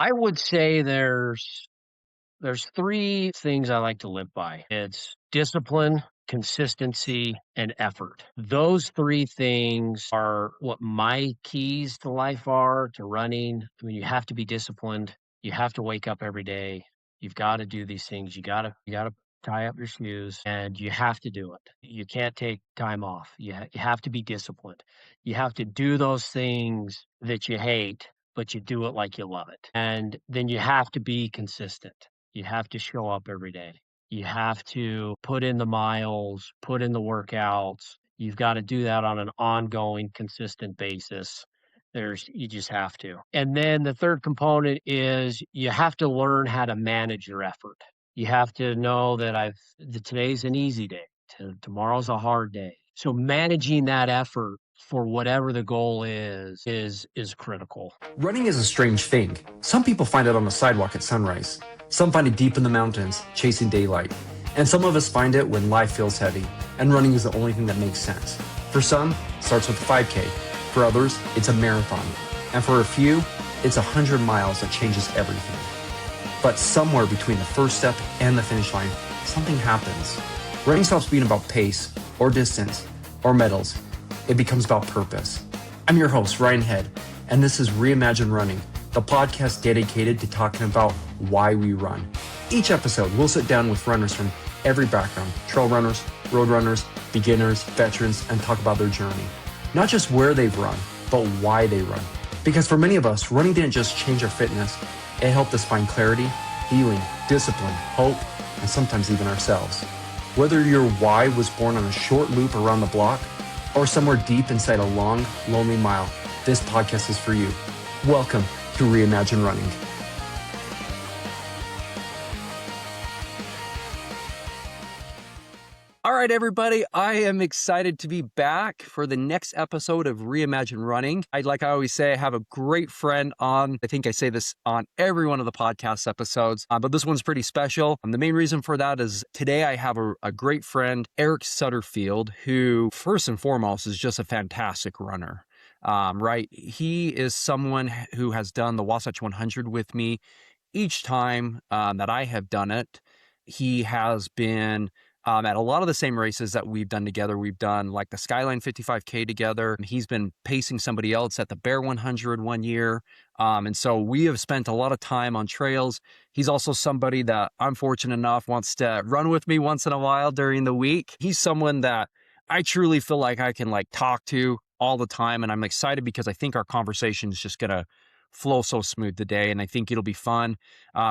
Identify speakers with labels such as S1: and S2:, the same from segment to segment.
S1: I would say there's 3 things I like to live by. It's discipline, consistency, and effort. Those 3 things are what my keys to life are, to running. I mean, you have to be disciplined. You have to wake up every day. You've gotta do these things. You gotta tie up your shoes, and you have to do it. You can't take time off. You have to be disciplined. You have to do those things that you hate, but you do it like you love it. And then you have to be consistent. You have to show up every day. You have to put in the miles, put in the workouts. You've got to do that on an ongoing, consistent basis. You just have to. And then the third component is you have to learn how to manage your effort. You have to know that today's an easy day, tomorrow's a hard day. So managing that effort for whatever the goal is critical.
S2: Running is a strange thing. Some people find it on the sidewalk at sunrise. Some find it deep in the mountains, chasing daylight. And some of us find it when life feels heavy, and running is the only thing that makes sense. For some, it starts with a 5K. For others, it's a marathon. And for a few, it's 100 miles that changes everything. But somewhere between the first step and the finish line, something happens. Running stops being about pace, or distance, or medals. It becomes about purpose. I'm your host, Ryan Head, and this is Reimagine Running, the podcast dedicated to talking about why we run. Each episode, we'll sit down with runners from every background, trail runners, road runners, beginners, veterans, and talk about their journey. Not just where they've run, but why they run. Because for many of us, running didn't just change our fitness, it helped us find clarity, healing, discipline, hope, and sometimes even ourselves. Whether your why was born on a short loop around the block, or somewhere deep inside a long, lonely mile, this podcast is for you. Welcome to Reimagine Running. All right, everybody, I am excited to be back for the next episode of Reimagine Running. Like I always say, I have a great friend on. I think I say this on every one of the podcast episodes, but this one's pretty special. And the main reason for that is today I have a great friend, Eric Sutterfield, who first and foremost is just a fantastic runner. Right? He is someone who has done the Wasatch 100 with me each time that I have done it. He has been at a lot of the same races that we've done together. We've done like the Skyline 55K together. He's been pacing somebody else at the Bear 100 one year. And so we have spent a lot of time on trails. He's also somebody that I'm fortunate enough wants to run with me once in a while during the week. He's someone that I truly feel like I can talk to all the time. And I'm excited because I think our conversation is just going to flow so smooth today. And I think it'll be fun.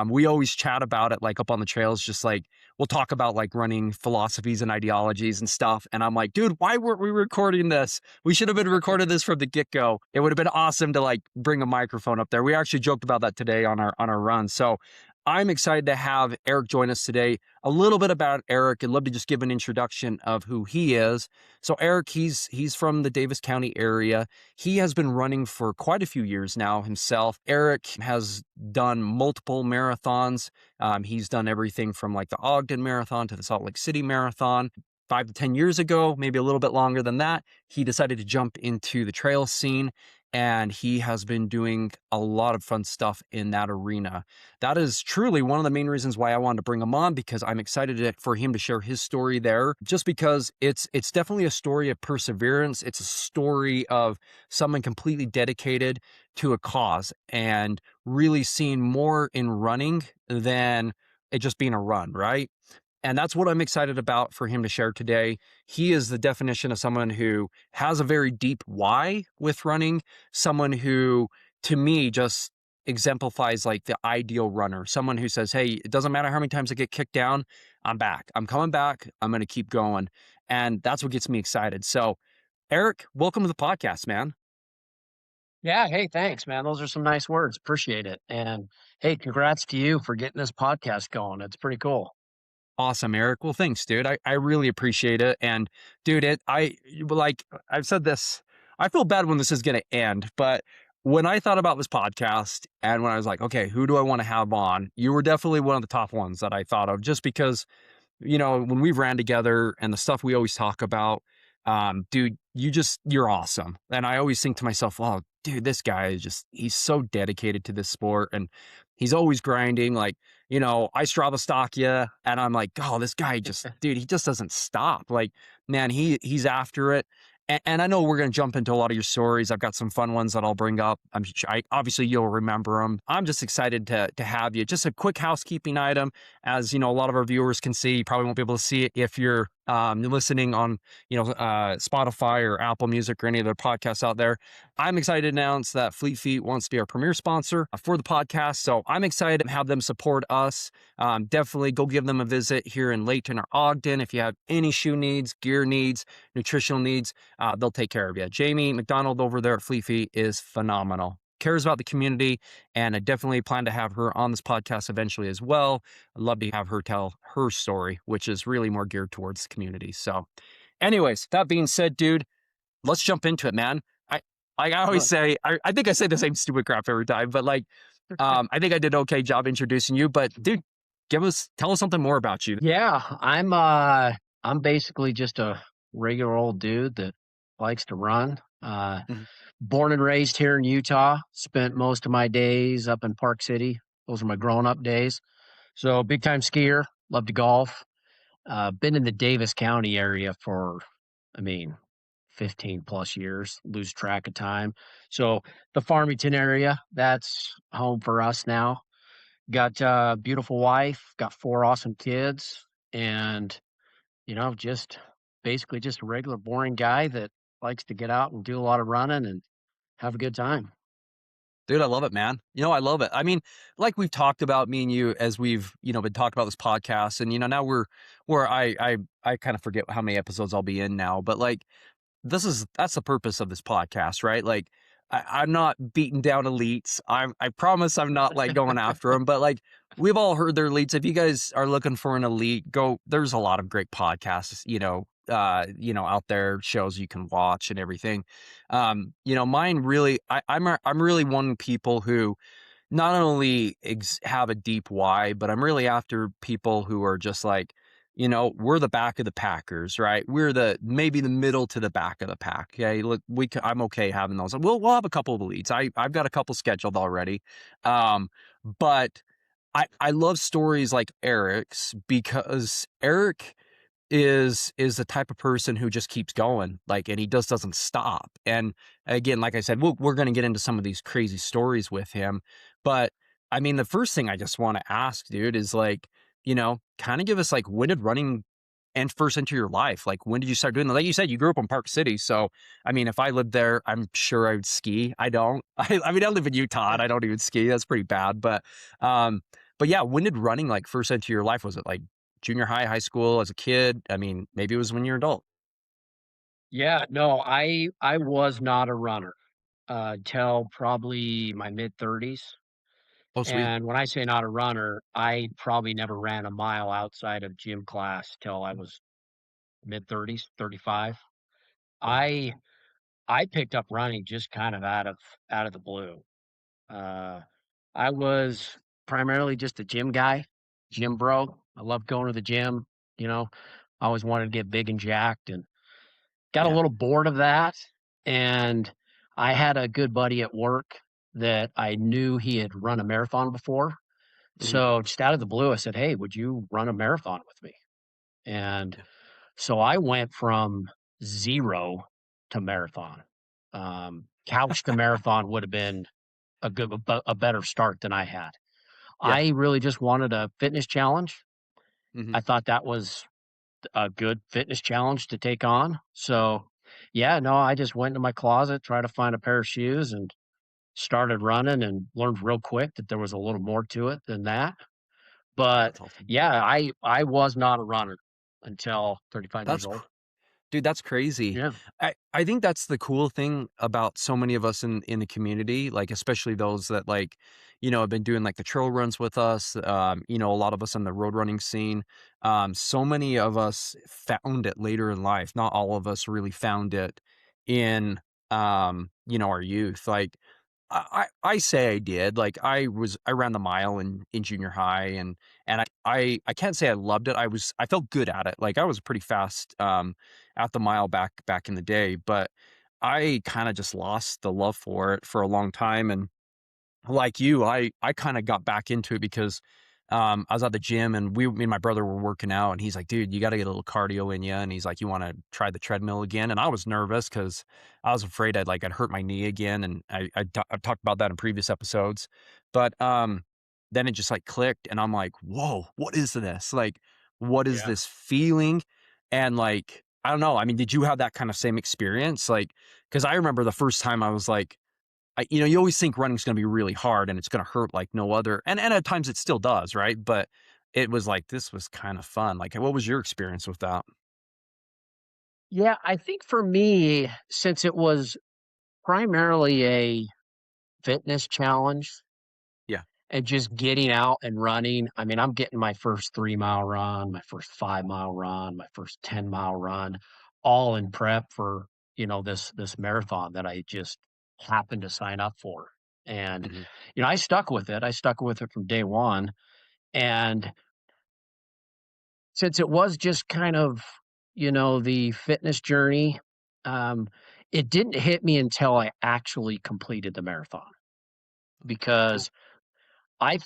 S2: We always chat about it up on the trails, just we'll talk about running philosophies and ideologies and stuff. And I'm like, dude, why weren't we recording this? We should have been recording this from the get-go. It would have been awesome to bring a microphone up there. We actually joked about that today on our run. So I'm excited to have Eric join us today. A little bit about Eric. I'd love to just give an introduction of who he is. So Eric, he's from the Davis County area. He has been running for quite a few years now himself. Eric has done multiple marathons. He's done everything from the Ogden Marathon to the Salt Lake City Marathon. 5 to 10 years ago, maybe a little bit longer than that, he decided to jump into the trail scene. And he has been doing a lot of fun stuff in that arena. That is truly one of the main reasons why I wanted to bring him on, because I'm excited for him to share his story there, just because it's definitely a story of perseverance. It's a story of someone completely dedicated to a cause and really seeing more in running than it just being a run, right? And that's what I'm excited about for him to share today. He is the definition of someone who has a very deep why with running, someone who, to me, just exemplifies the ideal runner, someone who says, hey, it doesn't matter how many times I get kicked down, I'm back. I'm coming back. I'm going to keep going. And that's what gets me excited. So, Eric, welcome to the podcast, man.
S1: Yeah. Hey, thanks, man. Those are some nice words. Appreciate it. And hey, congrats to you for getting this podcast going. It's pretty cool.
S2: Awesome, Eric. Well, thanks, dude. I really appreciate it. And dude, I've said this, I feel bad when this is going to end, but when I thought about this podcast and when I was like, okay, who do I want to have on? You were definitely one of the top ones that I thought of, just because, when we've ran together and the stuff we always talk about, Dude, you're awesome. And I always think to myself, oh, dude, this guy is he's so dedicated to this sport and he's always grinding. Like, I Strava stalk you and I'm like, oh, this guy dude, he just doesn't stop. Like, man, he's after it. And I know we're going to jump into a lot of your stories. I've got some fun ones that I'll bring up. Obviously you'll remember them. I'm just excited to have you. Just a quick housekeeping item, as a lot of our viewers can see. You probably won't be able to see it if you're listening on Spotify or Apple Music or any other podcasts out there. I'm excited to announce that Fleet Feet wants to be our premier sponsor for the podcast. So I'm excited to have them support us. Definitely go give them a visit here in Layton or Ogden. If you have any shoe needs, gear needs, nutritional needs, they'll take care of you. Jamie McDonald over there at Fleet Feet is phenomenal. Cares about the community, and I definitely plan to have her on this podcast eventually as well. I'd love to have her tell her story, which is really more geared towards the community. So anyways, that being said, dude, let's jump into it, man. I always say, I think I say the same stupid crap every time, but like, I think I did an okay job introducing you, but dude, tell us something more about you.
S1: Yeah, I'm basically just a regular old dude that likes to run.
S2: Mhm.
S1: Born and raised here in Utah, spent most of my days up in Park City. Those are my grown-up days. So big time skier, love to golf. Been in the Davis County area for, I mean, 15 plus years, lose track of time. So the Farmington area, that's home for us now. Got a beautiful wife, got 4 awesome kids, and, just basically just a regular boring guy that likes to get out and do a lot of running and have a good time.
S2: Dude, I love it, man. I love it. I mean, like we've talked about, me and you, as we've, been talking about this podcast, and now we're where I kind of forget how many episodes I'll be in now, but like that's the purpose of this podcast, right? Like I'm not beating down elites. I promise I'm not like going after them, but like we've all heard their elites. If you guys are looking for an elite, there's a lot of great podcasts, out there, shows you can watch and everything. Mine really, I'm really one people who not only have a deep why, but I'm really after people who are just like, we're the back of the Packers, right? We're maybe the middle to the back of the pack. Okay, look, I'm okay having those. We'll have a couple of leads. I've got a couple scheduled already, but I love stories like Eric's, because Eric is the type of person who just keeps going, like, and he just doesn't stop. And again, like I said, we're going to get into some of these crazy stories with him. But I mean, the first thing I just want to ask, dude, is like, kind of give us like, when did running and first enter your life? Like, when did you start doing that? Like you said, you grew up in Park City. So, I mean, if I lived there, I'm sure I would ski. I don't. I mean, I live in Utah and I don't even ski. That's pretty bad. But yeah, when did running like first enter your life? Was it like junior high, high school, as a kid? I mean, maybe it was when you're an adult.
S1: Yeah, no, I was not a runner till probably my mid 30s.
S2: Oh, sweet.
S1: And when I say not a runner, I probably never ran a mile outside of gym class till I was mid 30s, 35.
S2: Wow.
S1: I I picked up running just kind of out of the blue. Uh, I was primarily just a gym guy, gym bro. I loved going to the gym, you know. I always wanted to get big and jacked, and got a
S2: Yeah.
S1: little bored of that. And I had a good buddy at work that I knew he had run a marathon before.
S2: Mhm.
S1: So just out of the blue, I said, "Hey, would you run a marathon with me?" And
S2: Yeah.
S1: so I went from 0 to marathon. Couch to marathon would have been a better start than I had.
S2: Yeah.
S1: I really just wanted a fitness challenge.
S2: Mhm.
S1: I thought that was a good fitness challenge to take on. So, yeah, no, I just went into my closet, tried to find a pair of shoes, and started running, and learned real quick that there was a little more to it than that. But
S2: That's awesome.
S1: yeah, I was not a runner until 35 years
S2: That's
S1: old.
S2: Dude, that's crazy.
S1: Yeah.
S2: I think that's the cool thing about so many of us in the community, like, especially those that, like, have been doing, like, the trail runs with us, a lot of us in the road running scene. So many of us found it later in life. Not all of us really found it in, our youth. Like, I say I did. Like I ran the mile in junior high, and I can't say I loved it. I felt good at it. Like I was pretty fast at the mile back in the day, but I kind of just lost the love for it for a long time. And like you, I kinda got back into it because, I was at the gym and me and my brother were working out, and he's like, "Dude, you gotta get a little cardio in you," and he's like, "You wanna try the treadmill again?" And I was nervous because I was afraid I'd hurt my knee again, and I've talked about that in previous episodes. But, then it just, like, clicked, and I'm like, "Whoa, what is this? Like, what is
S1: Yeah.
S2: this feeling?" And, like, I don't know, I mean, did you have that kind of same experience? Like, because I remember the first time I was like, you always think running's gonna be really hard and it's gonna hurt like no other, and at times it still does, right? But it was like, this was kind of fun. Like, what was your experience with that?
S1: Yeah, I think for me, since it was primarily a fitness challenge
S2: Yeah.
S1: and just getting out and running, I mean, I'm getting my first 3-mile run, my first 5-mile run, my first 10-mile run, all in prep for, this marathon that I just happened to sign up for. And,
S2: Mhm.
S1: I stuck with it. I stuck with it from day one. And since it was just kind of, the fitness journey, um, it didn't hit me until I actually completed the marathon
S2: Cool.
S1: because I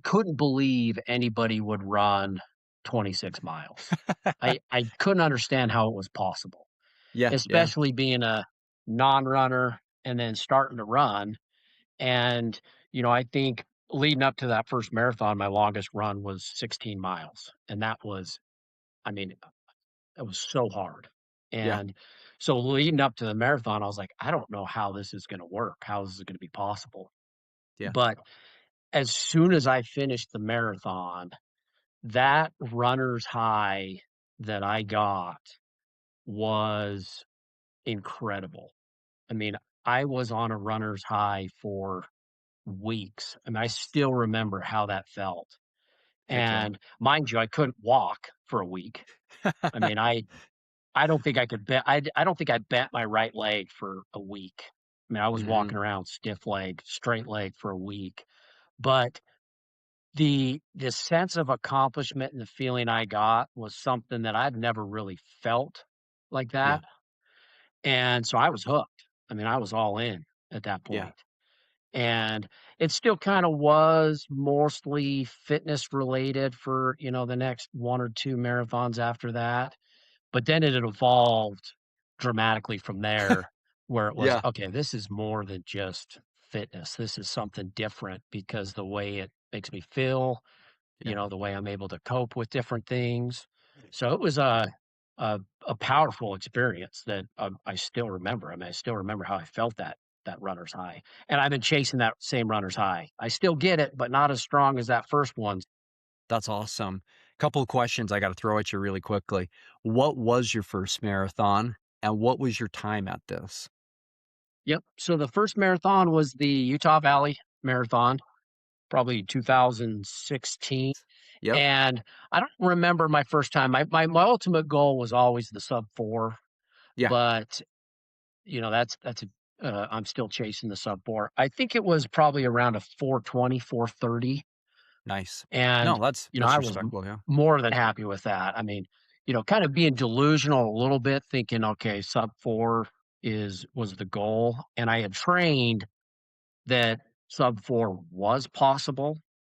S1: couldn't believe anybody would run 26 miles. I couldn't understand how it was possible,
S2: Yeah, yeah.
S1: especially being a non-runner and then starting to run. And, I think leading up to that first marathon, my longest run was 16 miles. And that was, I mean, it was so hard.
S2: Yeah,
S1: And so leading up to the marathon, I was like, I don't know how this is going to work, how this is going to be possible.
S2: yeah.
S1: But as soon as I finished the marathon, that runner's high that I got was incredible. I mean, I was on a runner's high for weeks, and I still remember how that felt.
S2: Heck yeah.
S1: And mind you, I couldn't walk for a week. I mean, I don't think I could bend I don't think I bent my right leg for a week. I mean, I was
S2: Mhm.
S1: walking around stiff leg, straight leg for a week, but the sense of accomplishment and the feeling I got was something that I'd never really felt like
S2: Yeah,
S1: that, and so I was hooked. I mean, I was all in at that
S2: yeah,
S1: point, and it still kinda was mostly fitness related for, the next 1 or 2 marathons after that. But then it evolved dramatically from there, where it was,
S2: yeah,
S1: "Okay, this is more than just fitness. This is something different because the way it makes me feel,
S2: yeah.
S1: the way I'm able to cope with different things." So it was a powerful experience that, I still remember. I mean, I still remember how I felt that runner's high, and I've been chasing that same runner's high. I still get it, but not as strong as that first one.
S2: That's awesome. Couple of questions I gotta throw at you really quickly. What was your first marathon, and what was your time at this?
S1: Yep. So the first marathon was the Utah Valley Marathon, probably 2016,
S2: Yep.
S1: and I don't remember my first time. My ultimate goal was always the sub 4,
S2: Yeah,
S1: but, that's I'm still chasing the sub 4. I think it was probably around a 4:20, 4:30,
S2: nice. No,
S1: and,
S2: that's
S1: I was
S2: respectable, yeah.
S1: more than happy with that. I mean, kind of being delusional a little bit, thinking, "Okay, sub 4 was the goal," and I had trained that sub 4 was possible.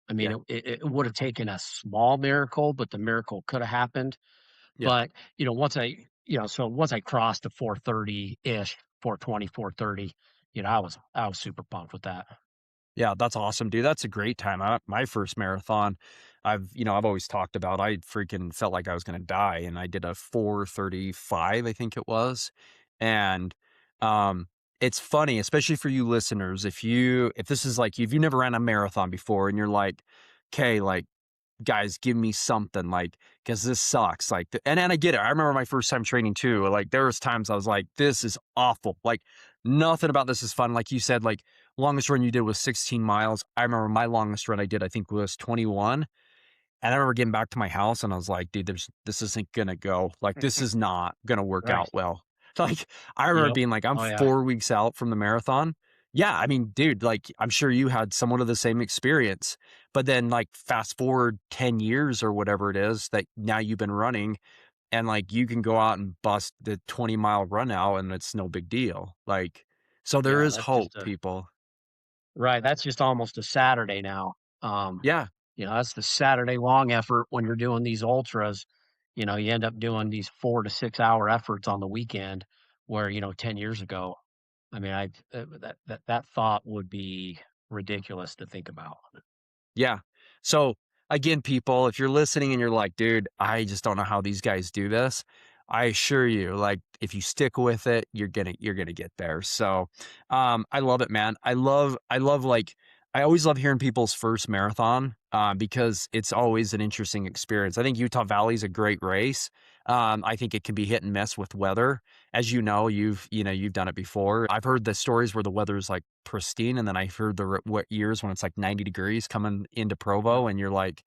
S1: I mean,
S2: Yeah,
S1: it would have taken a small miracle, but the miracle could have happened.
S2: yeah.
S1: But, once I crossed the 4:30-ish, 4:20, 4:30, I was super pumped with that.
S2: Yeah, that's awesome, dude. That's a great time. My first marathon, I've always talked about. I freaking felt like I was gonna die, and I did a 4:35, I think it was. And um, it's funny, especially for you listeners, if this is like if you never ran a marathon before, and you're like, okay, like guys, give me something like, because this sucks. Like, and I get it. I remember my first time training too. Like, there was times I was like, this is awful. Like, nothing about this is fun. Like you said, like, longest run you did was 16 miles. I remember my longest run I did, I think was 21. And I remember getting back to my house and I was like, dude, this isn't gonna go. Like, this is not gonna work
S1: Right.
S2: out well. Like, I remember
S1: Yep.
S2: being like, I'm
S1: Oh, yeah.
S2: 4 weeks out from the marathon. Yeah, I mean, dude, like, I'm sure you had somewhat of the same experience, but then, like, fast forward 10 years or whatever it is that now you've been running, and, like, you can go out and bust the 20-mile run out, and it's no big deal, like, so there
S1: Yeah,
S2: is
S1: that's
S2: hope,
S1: just a
S2: people.
S1: right, that's just almost a Saturday now. Um,
S2: Yeah,
S1: that's the Saturday long effort when you're doing these ultras. You end up doing these 4 to 6 hour efforts on the weekend where, 10 years ago, I mean, that thought would be ridiculous to think about.
S2: yeah. So, again, people, if you're listening and you're like, "Dude, I just don't know how these guys do this," I assure you, like, if you stick with it, you're gonna get there. So, I love it, man. I love, like I always love hearing people's first marathon, because it's always an interesting experience. I think Utah Valley is a great race. I think it can be hit and miss with weather. As you've done it before. I've heard the stories where the weather is, like, pristine, and then I've heard what years when it's, like, 90 degrees coming into
S1: Yeah.
S2: Provo, and you're like,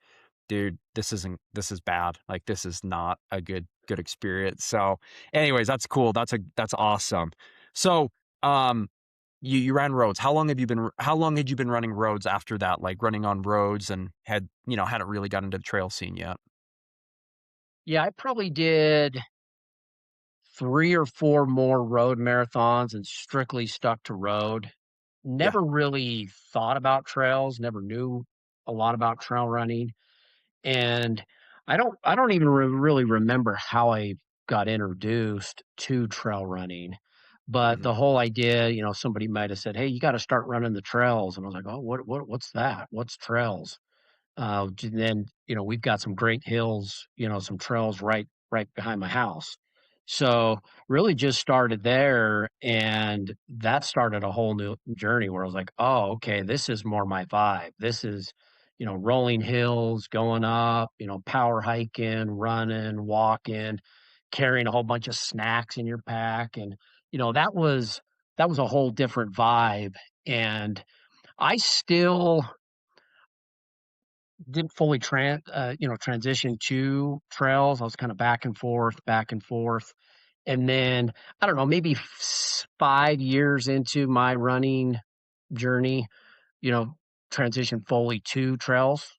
S2: "Dude, this is bad. Like, this is not a good experience." So, anyways, that's cool. That's awesome. So, um, you ran roads. How long had you been running roads after that? Like, running on roads and hadn't really got into the trail scene yet?
S1: Yeah, I probably did 3 or 4 more road marathons and strictly stuck to road.
S2: Yeah.
S1: Never really thought about trails, never knew a lot about trail running, and I don't even really remember how I got introduced to trail running, but
S2: Mhm.
S1: the whole idea, somebody might have said, "Hey, you gotta start running the trails," and I was like, "Oh, what's that? What's trails?" Then, we've got some great hills, some trails right behind my house. So, really just started there, and that started a whole new journey where I was like, "Oh, okay, this is more my vibe. This is, rolling hills, going up, power hiking, running, walking, carrying a whole bunch of snacks in your pack." And, that was a whole different vibe, and I still didn't fully transition to trails. I was kinda back and forth, and then, I don't know, maybe 5 years into my running journey, you know, transitioned fully to trails,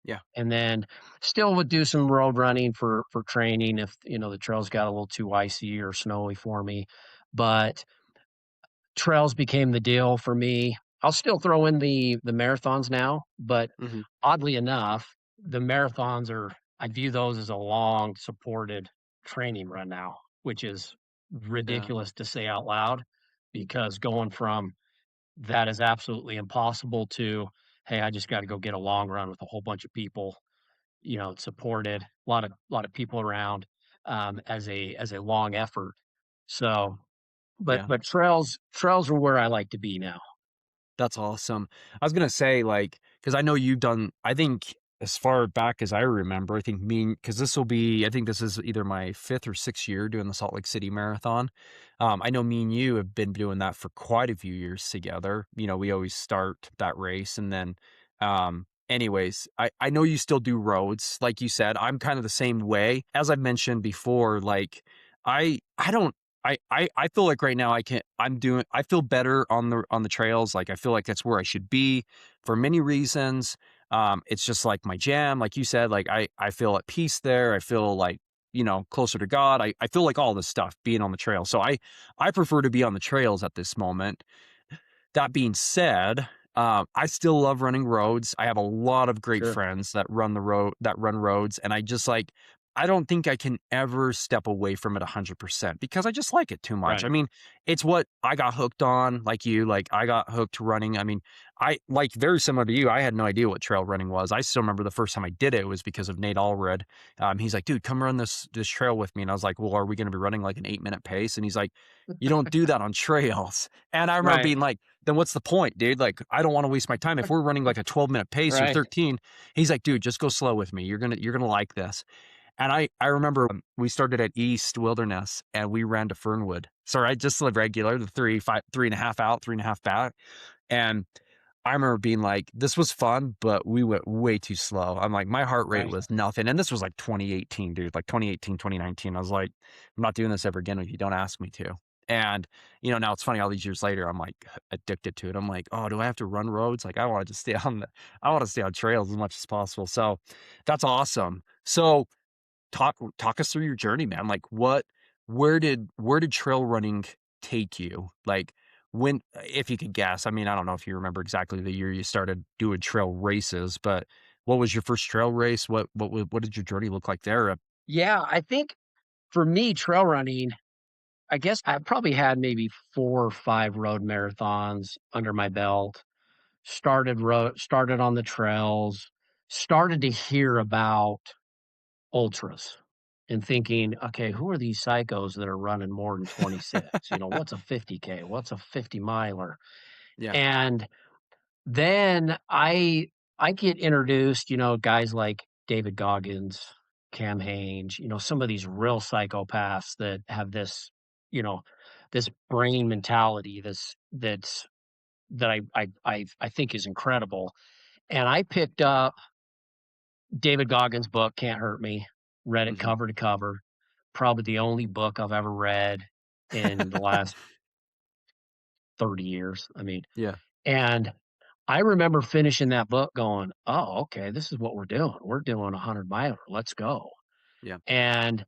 S2: Yeah.
S1: and then still would do some road running for training if, the trails got a little too icy or snowy for me, but trails became the deal for me. I'll still throw in the marathons now, but
S2: Mhm.
S1: oddly enough, the marathons I view those as a long supported training run now, which is
S2: Yeah.
S1: ridiculous to say out loud because going from that is absolutely impossible to, hey, I just got to go get a long run with a whole bunch of people, supported, a lot of people around, as a long effort. So, but
S2: Yeah.
S1: but trails are where I like to be now.
S2: That's awesome. I was gonna say, like, because I know you've done. I think as far back as I remember, I think because this will be. I think this is either my fifth or sixth year doing the Salt Lake City Marathon. I know me and you have been doing that for quite a few years together. We always start that race, and then, anyways, I know you still do roads, like you said. I'm kind of the same way as I've mentioned before. Like, I don't I feel like right now I feel better on the trails, like, I feel like that's where I should be for many reasons. It's just, like, my jam, like you said, like, I feel at peace there, I feel, like, closer to God, I feel like all this stuff being on the trail, so I prefer to be on the trails at this moment. That being said, I still love running roads. I have a lot of great
S1: Sure.
S2: friends that run roads, and I don't think I can ever step away from it 100% because I just like it too much. I
S1: Right.
S2: mean, it's what I got hooked on, like you, like I got hooked running. I mean, I like very similar to you. I had no idea what trail running was. I still remember the first time I did it was because of Nate Allred. He's like, "Dude, come run this trail with me," and I was like, "Well, are we going to be running like an 8 minute pace?" And he's like, "You don't do that on trails." And I remember
S1: Right.
S2: being like, then what's the point, dude? Like, I don't want to waste my time. If we're running like a 12-minute pace or
S1: Right.
S2: 13, he's like, dude, just go slow with me. You're gonna like this. And I remember we started at East Wilderness and we ran to Fernwood. So I just lived regular, the 3.5 out, 3.5 back. And I remember being like, this was fun, but we went way too slow. I'm like, my heart rate
S1: Right.
S2: was nothing. And this was like 2018, dude, like 2018, 2019. I was like, I'm not doing this ever again if you don't ask me to. And, now it's funny all these years later, I'm like addicted to it. I'm like, oh, do I have to run roads? Like I want to stay on trails as much as possible. So that's awesome. So talk us through your journey, man. Like where did trail running take you? Like when, if you could guess, I mean, I don't know if you remember exactly the year you started doing trail races, but what was your first trail race? What did your journey look like there?
S1: Yeah, I think for me, trail running, I guess I probably had maybe 4 or 5 road marathons under my belt. Started on the trails, started to hear about ultras and thinking, "Okay, who are these psychos that are running more than 26? What's a 50K? What's a 50 miler?"
S2: Yeah.
S1: And then I get introduced, guys like David Goggins, Cam Haines, some of these real psychopaths that have this, you know, this brain mentality, that I think is incredible. And I picked up David Goggins' book, Can't Hurt Me, read it
S2: Hmm.
S1: cover to cover. Probably the only book I've ever read in the last 30 years. I mean,
S2: Yeah.
S1: and I remember finishing that book going, "Oh, okay, this is what we're doing. We're doing a 100 miler. Let's go."
S2: Yeah.
S1: And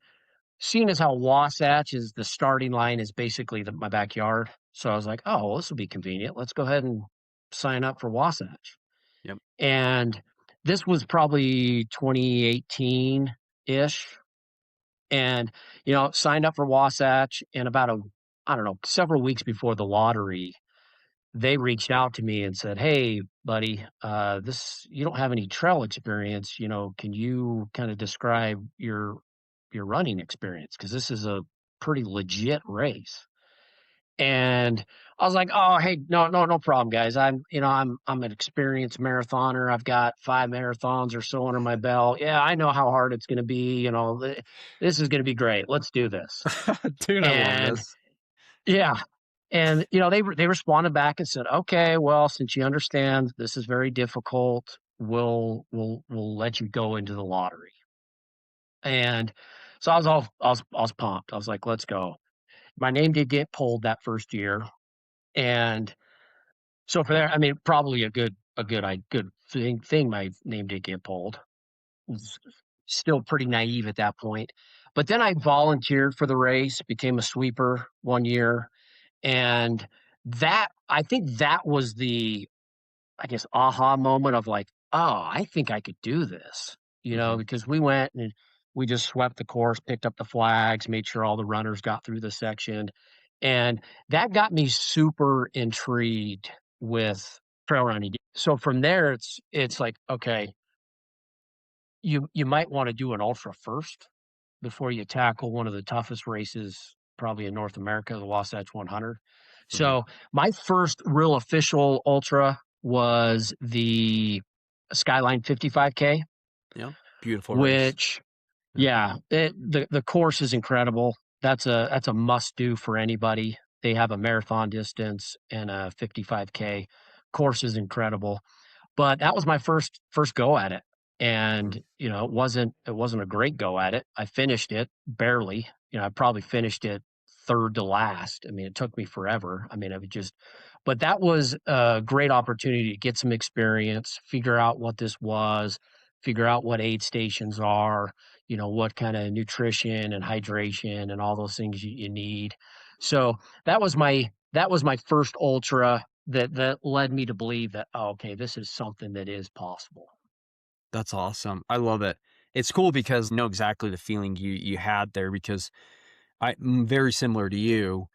S1: seeing as how Wasatch is the starting line is basically my backyard. So I was like, "Oh, well, this will be convenient. Let's go ahead and sign up for Wasatch."
S2: Yep.
S1: And this was probably 2018-ish. And, signed up for Wasatch and about I don't know, several weeks before the lottery, they reached out to me and said, "Hey, buddy, this you don't have any trail experience. Can you kind of describe your running experience? Because this is a pretty legit race." And I was like, "Oh, hey, no, no, no problem, guys. I'm an experienced marathoner. I've got 5 marathons or so under my belt. Yeah, I know how hard it's going to be. This is going to be great. Let's do this."
S2: Dude, I love
S1: And
S2: this.
S1: yeah, and, they responded back and said, "Okay, well, since you understand this is very difficult, we'll let you go into the lottery." And so I was pumped. I was like, "Let's go." My name did get pulled that first year, and so for there, I mean, probably a good thing my name did get pulled. Was still pretty naive at that point. But then I volunteered for the race, became a sweeper one year, and I think that was the, I guess, aha moment of like, "Oh, I think I could do this,"
S2: Hmm.
S1: because we went and we just swept the course, picked up the flags, made sure all the runners got through the section. And that got me super intrigued with trail running. So from there, it's like, okay, you might want to do an ultra first before you tackle one of the toughest races probably in North America, the Wasatch 100.
S2: Hmm.
S1: So my first real official ultra was the Skyline 55K,
S2: Yeah. Beautiful race.
S1: which,
S2: Yeah.
S1: yeah, the course is incredible. That's a must do for anybody. They have a marathon distance and a 55K. Course is incredible. But that was my first go at it,
S2: Mhm.
S1: and, it wasn't a great go at it. I finished it barely. I probably finished it 3rd to last. I mean, it took me forever. I mean, I would just but that was a great opportunity to get some experience, figure out what this was, figure out what aid stations are, what kinda nutrition and hydration and all those things you need. So, that was my first ultra that led me to believe that, "Oh, okay, this is something that is possible."
S2: That's awesome. I love it. It's cool because I know exactly the feeling you had there because very similar to you.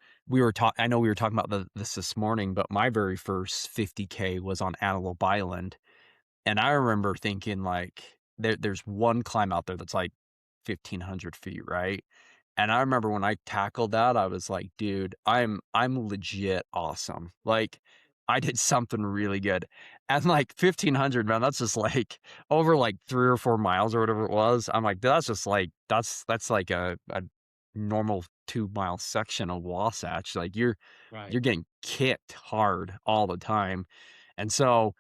S2: I know we were talking about this morning, but my very first 50K was on Antelope Island. And I remember thinking like there's one climb out there that's like 1,500 feet, right? And I remember when I tackled that, I was like, dude, I'm legit awesome. Like I did something really good. And like 1,500, man, that's just like over like 3 or 4 miles or whatever it was. I'm like, that's just like that's like a normal 2 mile section of Wasatch. Like
S1: Right.
S2: you're getting kicked hard all the time. And so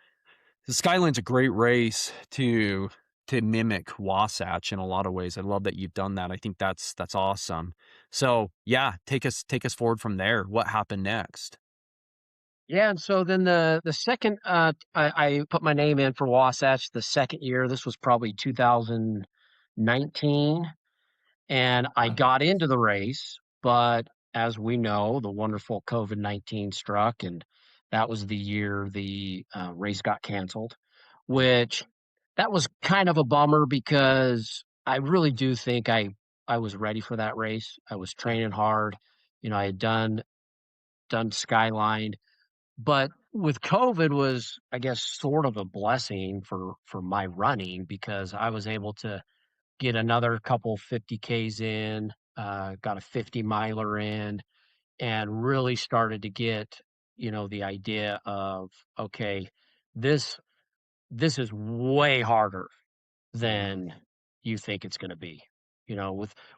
S2: the Skyline's a great race to to mimic Wasatch in a lot of ways. I love that you've done that. I think that's awesome. So yeah, take us forward from there. What happened next?
S1: Yeah, and so then the second, I put my name in for Wasatch the second year. This was probably 2019, and I
S2: Uh,
S1: got into the race, but as we know, the wonderful COVID-19 struck, and that was the year the race got canceled, which that was kind of a bummer because I really do think I was ready for that race. I was
S2: yeah,
S1: training hard. I had done Skyline, but with COVID was, I guess, sort of a blessing for my running because I was able to get another couple 50Ks in, got a 50 miler in, and really started to get, the idea of, okay, this this is way harder
S2: yeah,
S1: than you think it's gonna be.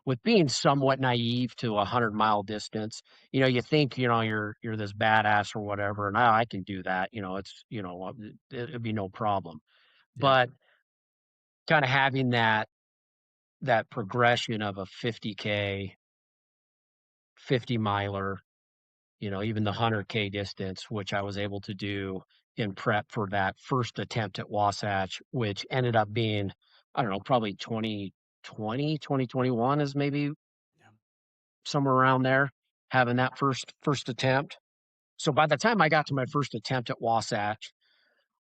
S1: With being somewhat naive to a 100-mile distance, you think, you're this badass or whatever, and I can do that, it'd be no problem.
S2: yeah.
S1: But kinda having that progression of a 50K, 50 miler, even the 100K distance, which I was able to do in prep for that first attempt at Wasatch, which ended up being, I don't know, probably 2021 is maybe
S2: Yeah.
S1: somewhere around there, having that first attempt. So by the time I got to my first attempt at Wasatch,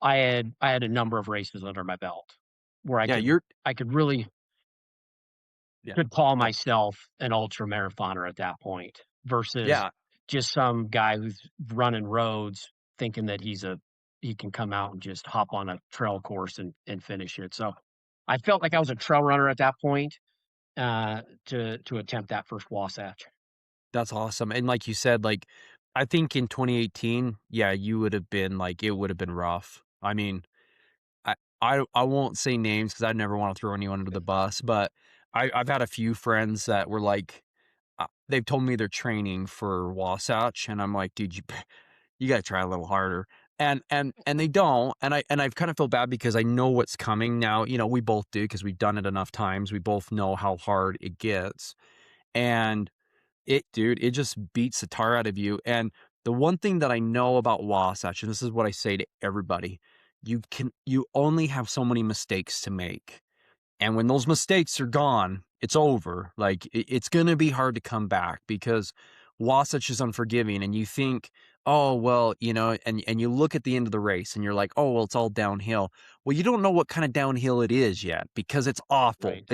S1: I had a number of races under my belt where I
S2: Yeah,
S1: could
S2: you're
S1: I could really
S2: yeah.
S1: could call
S2: Go
S1: myself an ultra marathoner at that point versus
S2: yeah,
S1: just some guy who's running roads thinking that he can come out and just hop on a trail course and finish it. So I felt like I was a trail runner at that point to attempt that first Wasatch.
S2: that's awesome, and like you said, like, I think in 2018, yeah, you would have been like it would have been rough. I mean, I won't say names because I never wanna throw anyone under the bus, but I've had a few friends that were like, they've told me they're training for Wasatch, and I'm like, "Dude, you gotta try a little harder." And they don't, and I've kind of feel bad because I know what's coming now, we both do because 'cause we've done it enough times. We both know how hard it gets, and it just beats the tar out of you, and the one thing that I know about Wasatch, and this is what I say to everybody, you only have so many mistakes to make. And when those mistakes are gone, it's over. Like it's going to be hard to come back because Wasatch is unforgiving. And you think, oh well, and you look at the end of the race and you're like, oh well, it's all downhill. Well, you don't know what kind of downhill it is yet because it's awful.
S1: Right.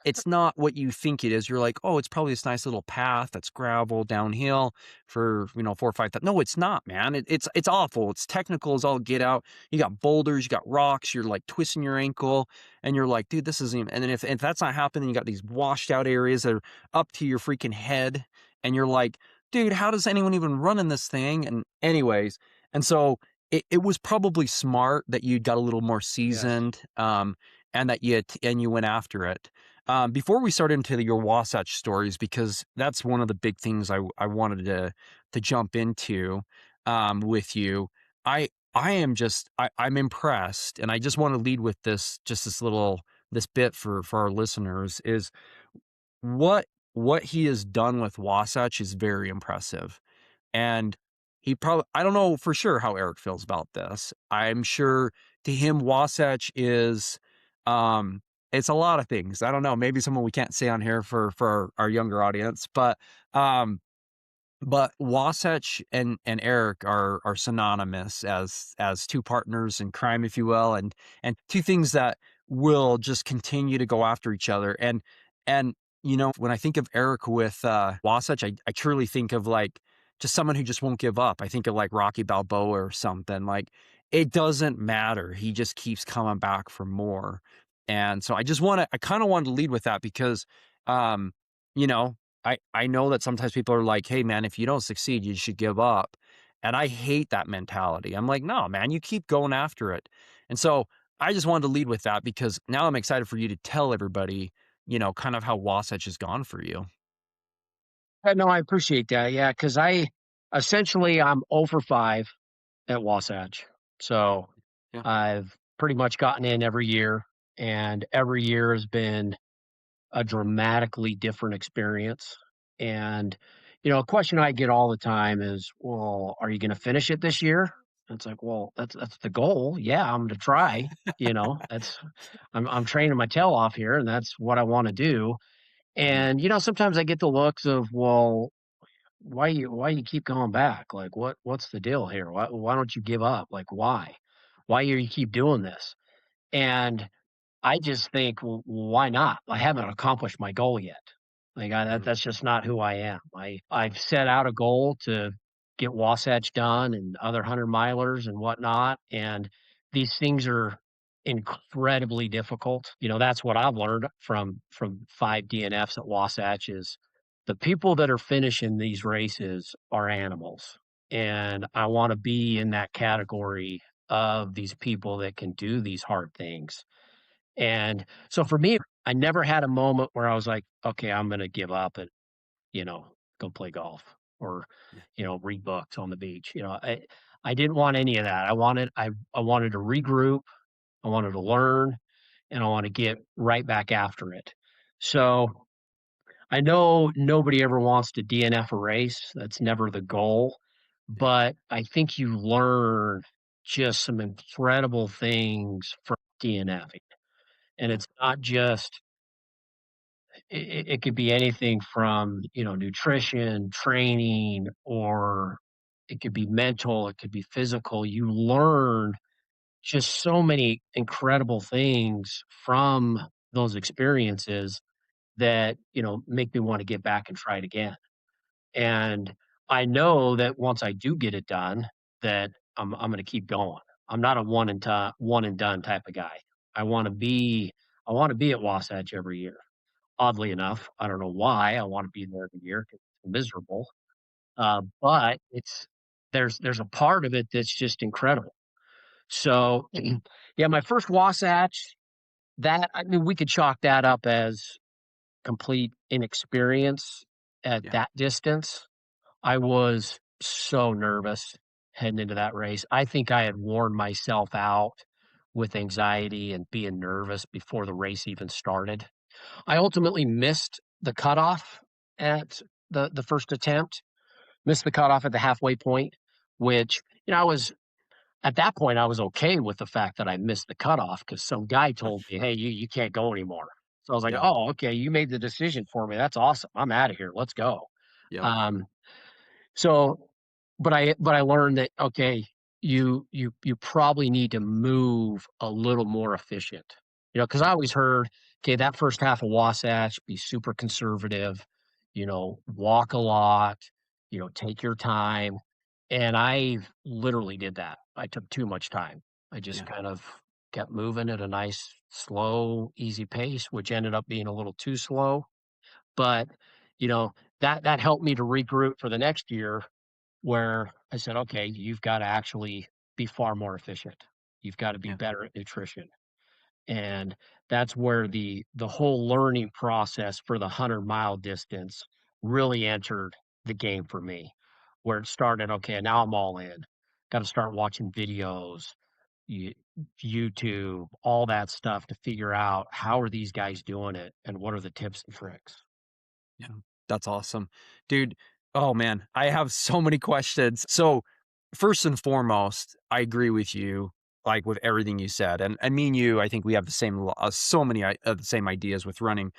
S2: It's not what you think it is. You're like, oh, it's probably this nice little path that's gravel downhill for 4 or 5 times. No, it's not, man. It's awful. It's technical as all get out. You got boulders, you got rocks. You're like twisting your ankle and you're like, dude, this isn't even, and then if that's not happening, you got these washed out areas that are up to your freaking head. And you're like, dude, how does anyone even run in this thing? And anyways, and so it was probably smart that you got a little more
S1: Yes.
S2: seasoned, and that you went after it. Before we start into your Wasatch stories, because that's one of the big things I wanted to jump into with you. I am just I'm impressed, and I just want to lead with this bit for our listeners is what what he has done with Wasatch is very impressive. And he probably I don't know for sure how Eric feels about this. I'm sure to him Wasatch is um it's a lot of things. I don't know, maybe someone we can't say on here for our younger audience, but Wasatch and Eric are synonymous as two partners in crime, if you will, and two things that will just continue to go after each other. And when I think of Eric with Wasatch, I truly think of like just someone who just won't give up. I think of like Rocky Balboa or something. Like it doesn't matter. He just keeps coming back for more. And so I kind of wanted to lead with that because um, you know, I know that sometimes people are like, "Hey, man, if you don't succeed, you should give up." And I hate that mentality. I'm like, "No, man, you keep going after it." And so I just wanted to lead with that because now I'm excited for you to tell everybody, kind of how Wasatch has gone for you.
S1: No, I appreciate that. Yeah, because I'm over 5 at Wasatch. So
S2: Yeah.
S1: I've pretty much gotten in every year. and every year has been a dramatically different experience. And, a question I get all the time is, "Well, are you gonna finish it this year?" And it's like, "Well, that's the goal. Yeah, I'm gonna try." That's I'm training my tail off here, and that's what I wanna do.
S2: Yeah.
S1: And, sometimes I get the looks of, "Well, why you keep going back? Like, what's the deal here? Why don't you give up? Like, why? Why you keep doing this?" And I just think, "Well, why not? I haven't accomplished my goal yet." Like,
S2: Mm,
S1: that's just not who I am. I've set out a goal to get Wasatch done and other 100 milers and whatnot, and these things are incredibly difficult. That's what I've learned from 5 DNFs at Wasatch is the people that are finishing these races are animals, and I wanna be in that category of these people that can do these hard things. And so for me, I never had a moment where I was like, "Okay, I'm gonna give up and, go play golf or,
S2: yeah.
S1: read books on the beach." I didn't want any of that. I wanted to regroup, I wanted to learn, and I wanna get right back after it. So, I know nobody ever wants to DNF a race, that's never the goal,
S2: Yeah.
S1: but I think you learn just some incredible things from DNFing. And
S2: Yeah.
S1: it's not just it could be anything from, nutrition, training, or it could be mental, it could be physical. You learn just so many incredible things from those experiences that, make me wanna get back and try it again. And I know that once I do get it done, that I'm gonna keep going. I'm not a one and done type of guy. I wanna be I wanna be at Wasatch every year. Oddly enough, I don't know why I wanna be there every year 'cause it's miserable, but there's a part of it that's just incredible. So, yeah, my first Wasatch, I mean, we could chalk that up as complete inexperience at
S2: Yeah.
S1: that distance. I was so nervous heading into that race. I think I had worn myself out with anxiety and being nervous before the race even started. I ultimately missed the cutoff at the first attempt, missed the cutoff at the halfway point, which, I was at that point, I was okay with the fact that I missed the cutoff because some guy told me, "Hey, you can't go anymore." So I was like,
S2: Yeah.
S1: "Oh, okay, you made the decision for me. That's awesome. I'm out of here. Let's go."
S2: Yep.
S1: Um, so, but I learned that, okay, you probably need to move a little more efficient, because I always heard, okay, that first half of Wasatch, be super conservative, walk a lot, take your time. And I literally did that. I took too much time. I just
S2: Yeah.
S1: kind of kept moving at a nice, slow, easy pace, which ended up being a little too slow. But, you know, that helped me to regroup for the next year where I said, "Okay, you've gotta actually be far more efficient. You've gotta be
S2: Yeah.
S1: better at nutrition." And that's where the whole learning process for the 100-mile distance really entered the game for me, where it started, "Okay, now I'm all in. Gotta start watching videos, You YouTube, all that stuff to figure out how are these guys doing it and what are the tips and tricks."
S2: Yeah, that's awesome. Dude, oh man, I have so many questions. So, first and foremost, I agree with you, like with everything you said. And me and you, I think we have the same, so many of the same ideas with running.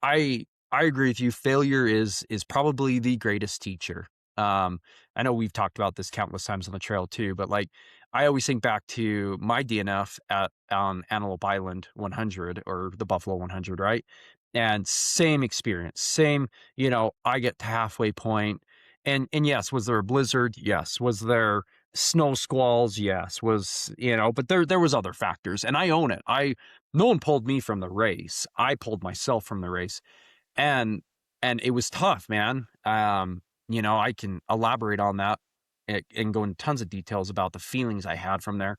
S2: I I agree with you. Failure is probably the greatest teacher. Um, I know we've talked about this countless times on the trail too, but like I always think back to my DNF at on Antelope Island 100 or the Buffalo 100, right? And same experience, same, I get to halfway point, and yes, was there a blizzard? Yes. Was there snow squalls? Yes. But there was other factors, and I own it. No one pulled me from the race. I pulled myself from the race. And and it was tough, man. I can elaborate on that and go into tons of details about the feelings I had from there.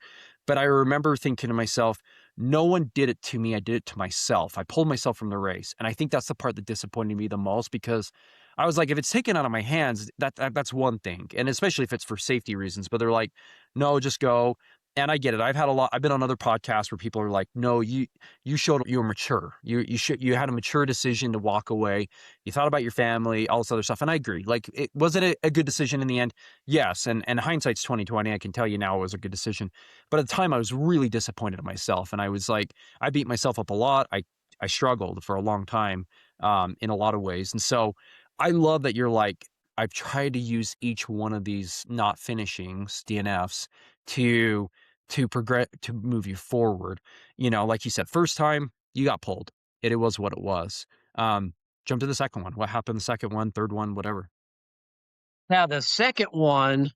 S2: But I remember thinking to myself, no one did it to me. I did it to myself. I pulled myself from the race. And I think that's the part that disappointed me the most because I was like, if it's taken out of my hands, that's one thing. And especially if it's for safety reasons. But they're like, no, just go. And I get it. I've been on other podcasts where people are like, no, you showed you were mature. You had a mature decision to walk away. You thought about your family, all this other stuff. And I agree. Like, it wasn't a good decision in the end. Yes. And hindsight's 2020. I can tell you now it was a good decision. But at the time I was really disappointed in myself. And I was like, I beat myself up a lot. I struggled for a long time, in a lot of ways. And so I love that you're like, I've tried to use each one of these not finishings, DNFs, to progress, to move you forward. Like you said, first time you got pulled. It was what it was. Jump to the second one. What happened the second one, third one, whatever?
S1: Now, the second one,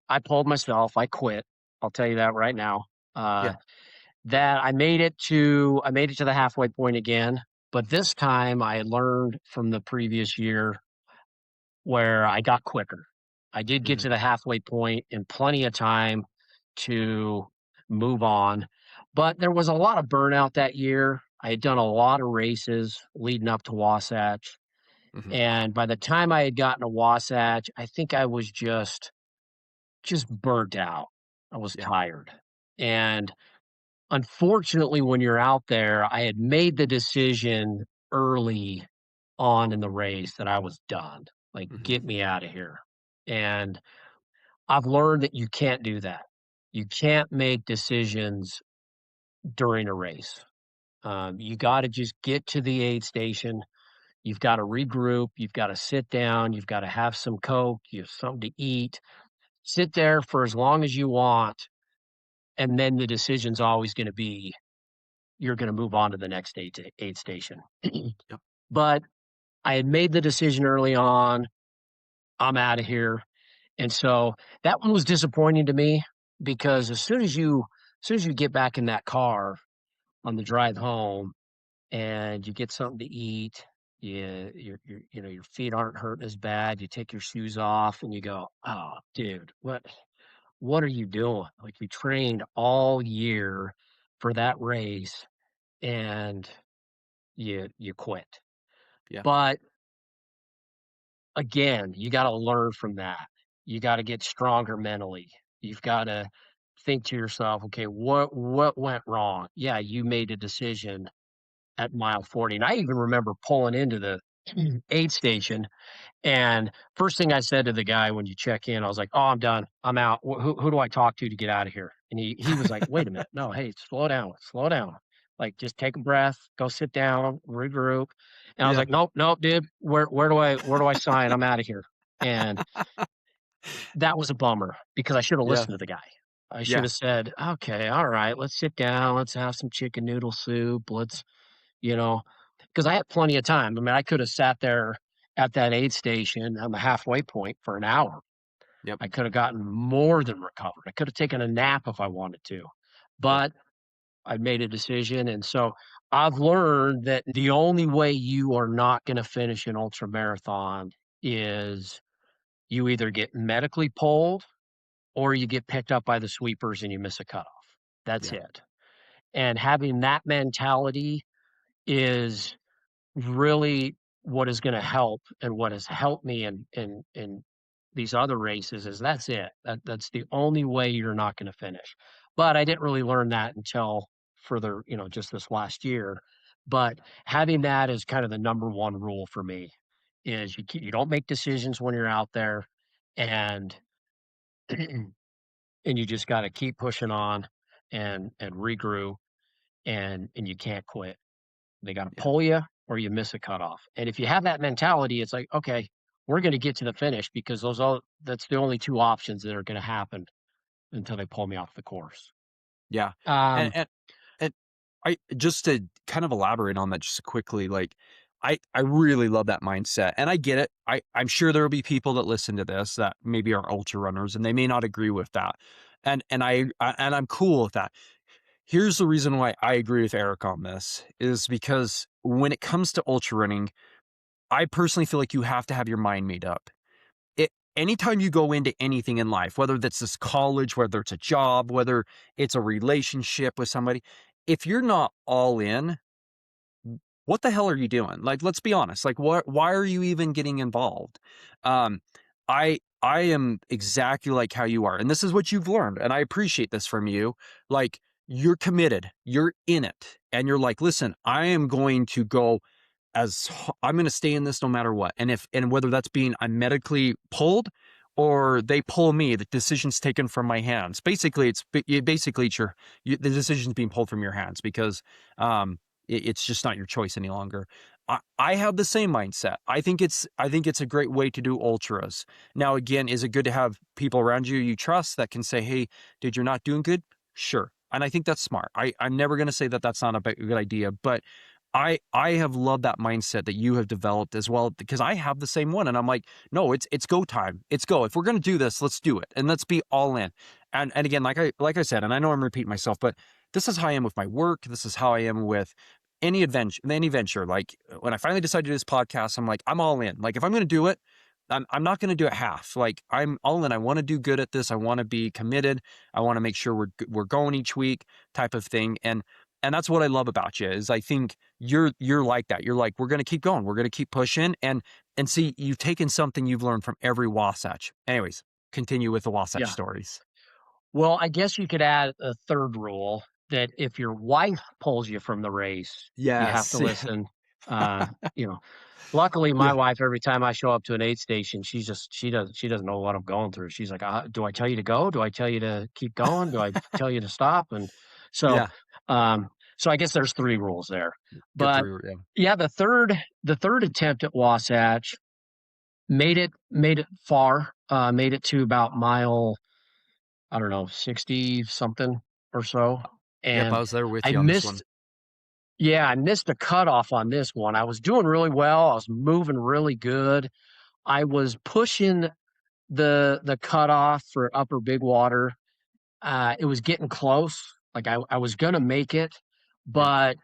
S1: I pulled myself. I quit. I'll tell you that right now. Uh,
S2: Yeah.
S1: that I made it to the halfway point again, but this time I learned from the previous year where I got quicker. I did get
S2: Mhm.
S1: to the halfway point in plenty of time to move on, but there was a lot of burnout that year. I had done a lot of races leading up to Wasatch,
S2: Mhm.
S1: and by the time I had gotten to Wasatch, I think I was just burnt out. I was
S2: Yeah.
S1: tired. And unfortunately, when you're out there, I had made the decision early on in the race that I was done. Like,
S2: Mhm.
S1: get me out of here. And I've learned that you can't do that. You can't make decisions during a race. You got to just get to the aid station. You've got to regroup. You've got to sit down. You've got to have some Coke. You have something to eat. Sit there for as long as you want. And then the decision's always going to be you're going to move on to the next aid station.
S2: Yep.
S1: But I had made the decision early on. I'm out of here. And so that one was disappointing to me because as soon as you get back in that car on the drive home and you get something to eat, your feet aren't hurting as bad. You take your shoes off and you go, "Oh, dude, what are you doing? Like, you trained all year for that race and you quit."
S2: Yeah.
S1: But again, you gotta learn from that. You gotta get stronger mentally. You've gotta think to yourself, "Okay, what went wrong?" Yeah, you made a decision at mile 40, and I even remember pulling into the aid station, and first thing I said to the guy when you check in, I was like, "Oh, I'm done. I'm out. Who do I talk to get out of here?" And he was like, "Wait a minute. No, hey, slow down, slow down. Like, just take a breath, go sit down, regroup." And I was
S2: Yeah.
S1: like, "Nope, nope, dude. Where do I sign? I'm out of here." And that was a bummer because I should have
S2: Yeah.
S1: listened to the guy. I should
S2: Yeah.
S1: have said, "Okay, all right, let's sit down. Let's have some chicken noodle soup. Let's, you know, because I had plenty of time. I mean, I could have sat there at that aid station on the halfway point for an hour.
S2: Yep.
S1: I could have gotten more than recovered. I could have taken a nap if I wanted to,
S2: Yep.
S1: but I made a decision. And so I've learned that the only way you are not going to finish an ultra marathon is you either get medically pulled or you get picked up by the sweepers and you miss a cutoff. That's
S2: Yeah.
S1: it. And having that mentality is really what is gonna help and what has helped me in these other races is that's it. That's the only way you're not gonna finish. But I didn't really learn that until further, just this last year. But having that as kind of the number one rule for me is you don't make decisions when you're out there, and and you just gotta keep pushing on and regroup, and you can't quit. They gotta
S2: Yeah.
S1: pull you or you miss a cutoff, and if you have that mentality, it's like, "Okay, we're gonna get to the finish because that's the only 2 options that are gonna happen until they pull me off the course."
S2: Yeah. And
S1: Um,
S2: and and I just to kind of elaborate on that just quickly, like I really love that mindset. And I get it. I'm sure there will be people that listen to this that maybe are ultra runners and they may not agree with that. And I'm cool with that. Here's the reason why I agree with Eric on this is because when it comes to ultra running, I personally feel like you have to have your mind made up. Anytime you go into anything in life, whether that's this college, whether it's a job, whether it's a relationship with somebody, if you're not all in, what the hell are you doing? Like, let's be honest. Like, why are you even getting involved? Um, I am exactly like how you are. And this is what you've learned. And I appreciate this from you. Like, you're committed, you're in it, and you're like, listen, I am going to go I'm going to stay in this no matter what. And whether that's being I'm medically pulled or they pull me, the decision's taken from my hands. Basically the decision's being pulled from your hands because it's just not your choice any longer. I have the same mindset. I think it's a great way to do ultras. Now, again, is it good to have people around you trust that can say, "Hey, dude, you're not doing good." Sure, and I think that's smart. I'm never going to say that that's not a good idea, but I have loved that mindset that you have developed as well because I have the same one, and I'm like, no, it's go time. It's go. If we're going to do this, let's do it, and let's be all in. And again, like I said, and I know I'm repeating myself, but this is how I am with my work. This is how I am with any venture. Like when I finally decided to do this podcast, I'm like, I'm all in. Like if I'm going to do it, I'm not going to do it half. Like I'm all in. I want to do good at this. I want to be committed. I want to make sure we're going each week, type of thing. And that's what I love about you is I think you're like that. You're like, we're going to keep going. We're going to keep pushing and see, you've taken something you've learned from every Wasatch. Anyways, continue with the Wasatch
S1: Yeah.
S2: stories.
S1: Well, I guess you could add a third rule that if your wife pulls you from the race, you have to
S2: Yes.
S1: listen. Uh, you know, luckily my
S2: Yeah.
S1: wife, every time I show up to an aid station, she doesn't know what I'm going through. She's like, "Do I tell you to go? Do I tell you to keep going? Do I tell you to stop?" And so,
S2: Yeah.
S1: um, so I guess there's three rules there.
S2: Good
S1: But
S2: through. Yeah.
S1: yeah, the third attempt at Wasatch made it far. Made it to about mile, I don't know, 60 something or so.
S2: Yep. I
S1: And
S2: was there with
S1: I
S2: you on this one.
S1: missed, yeah, I missed a cutoff on this one. I was doing really well. I was moving really good. I was pushing the cutoff for Upper Big Water. It was getting close. Like I was gonna make it,
S2: Yeah.
S1: but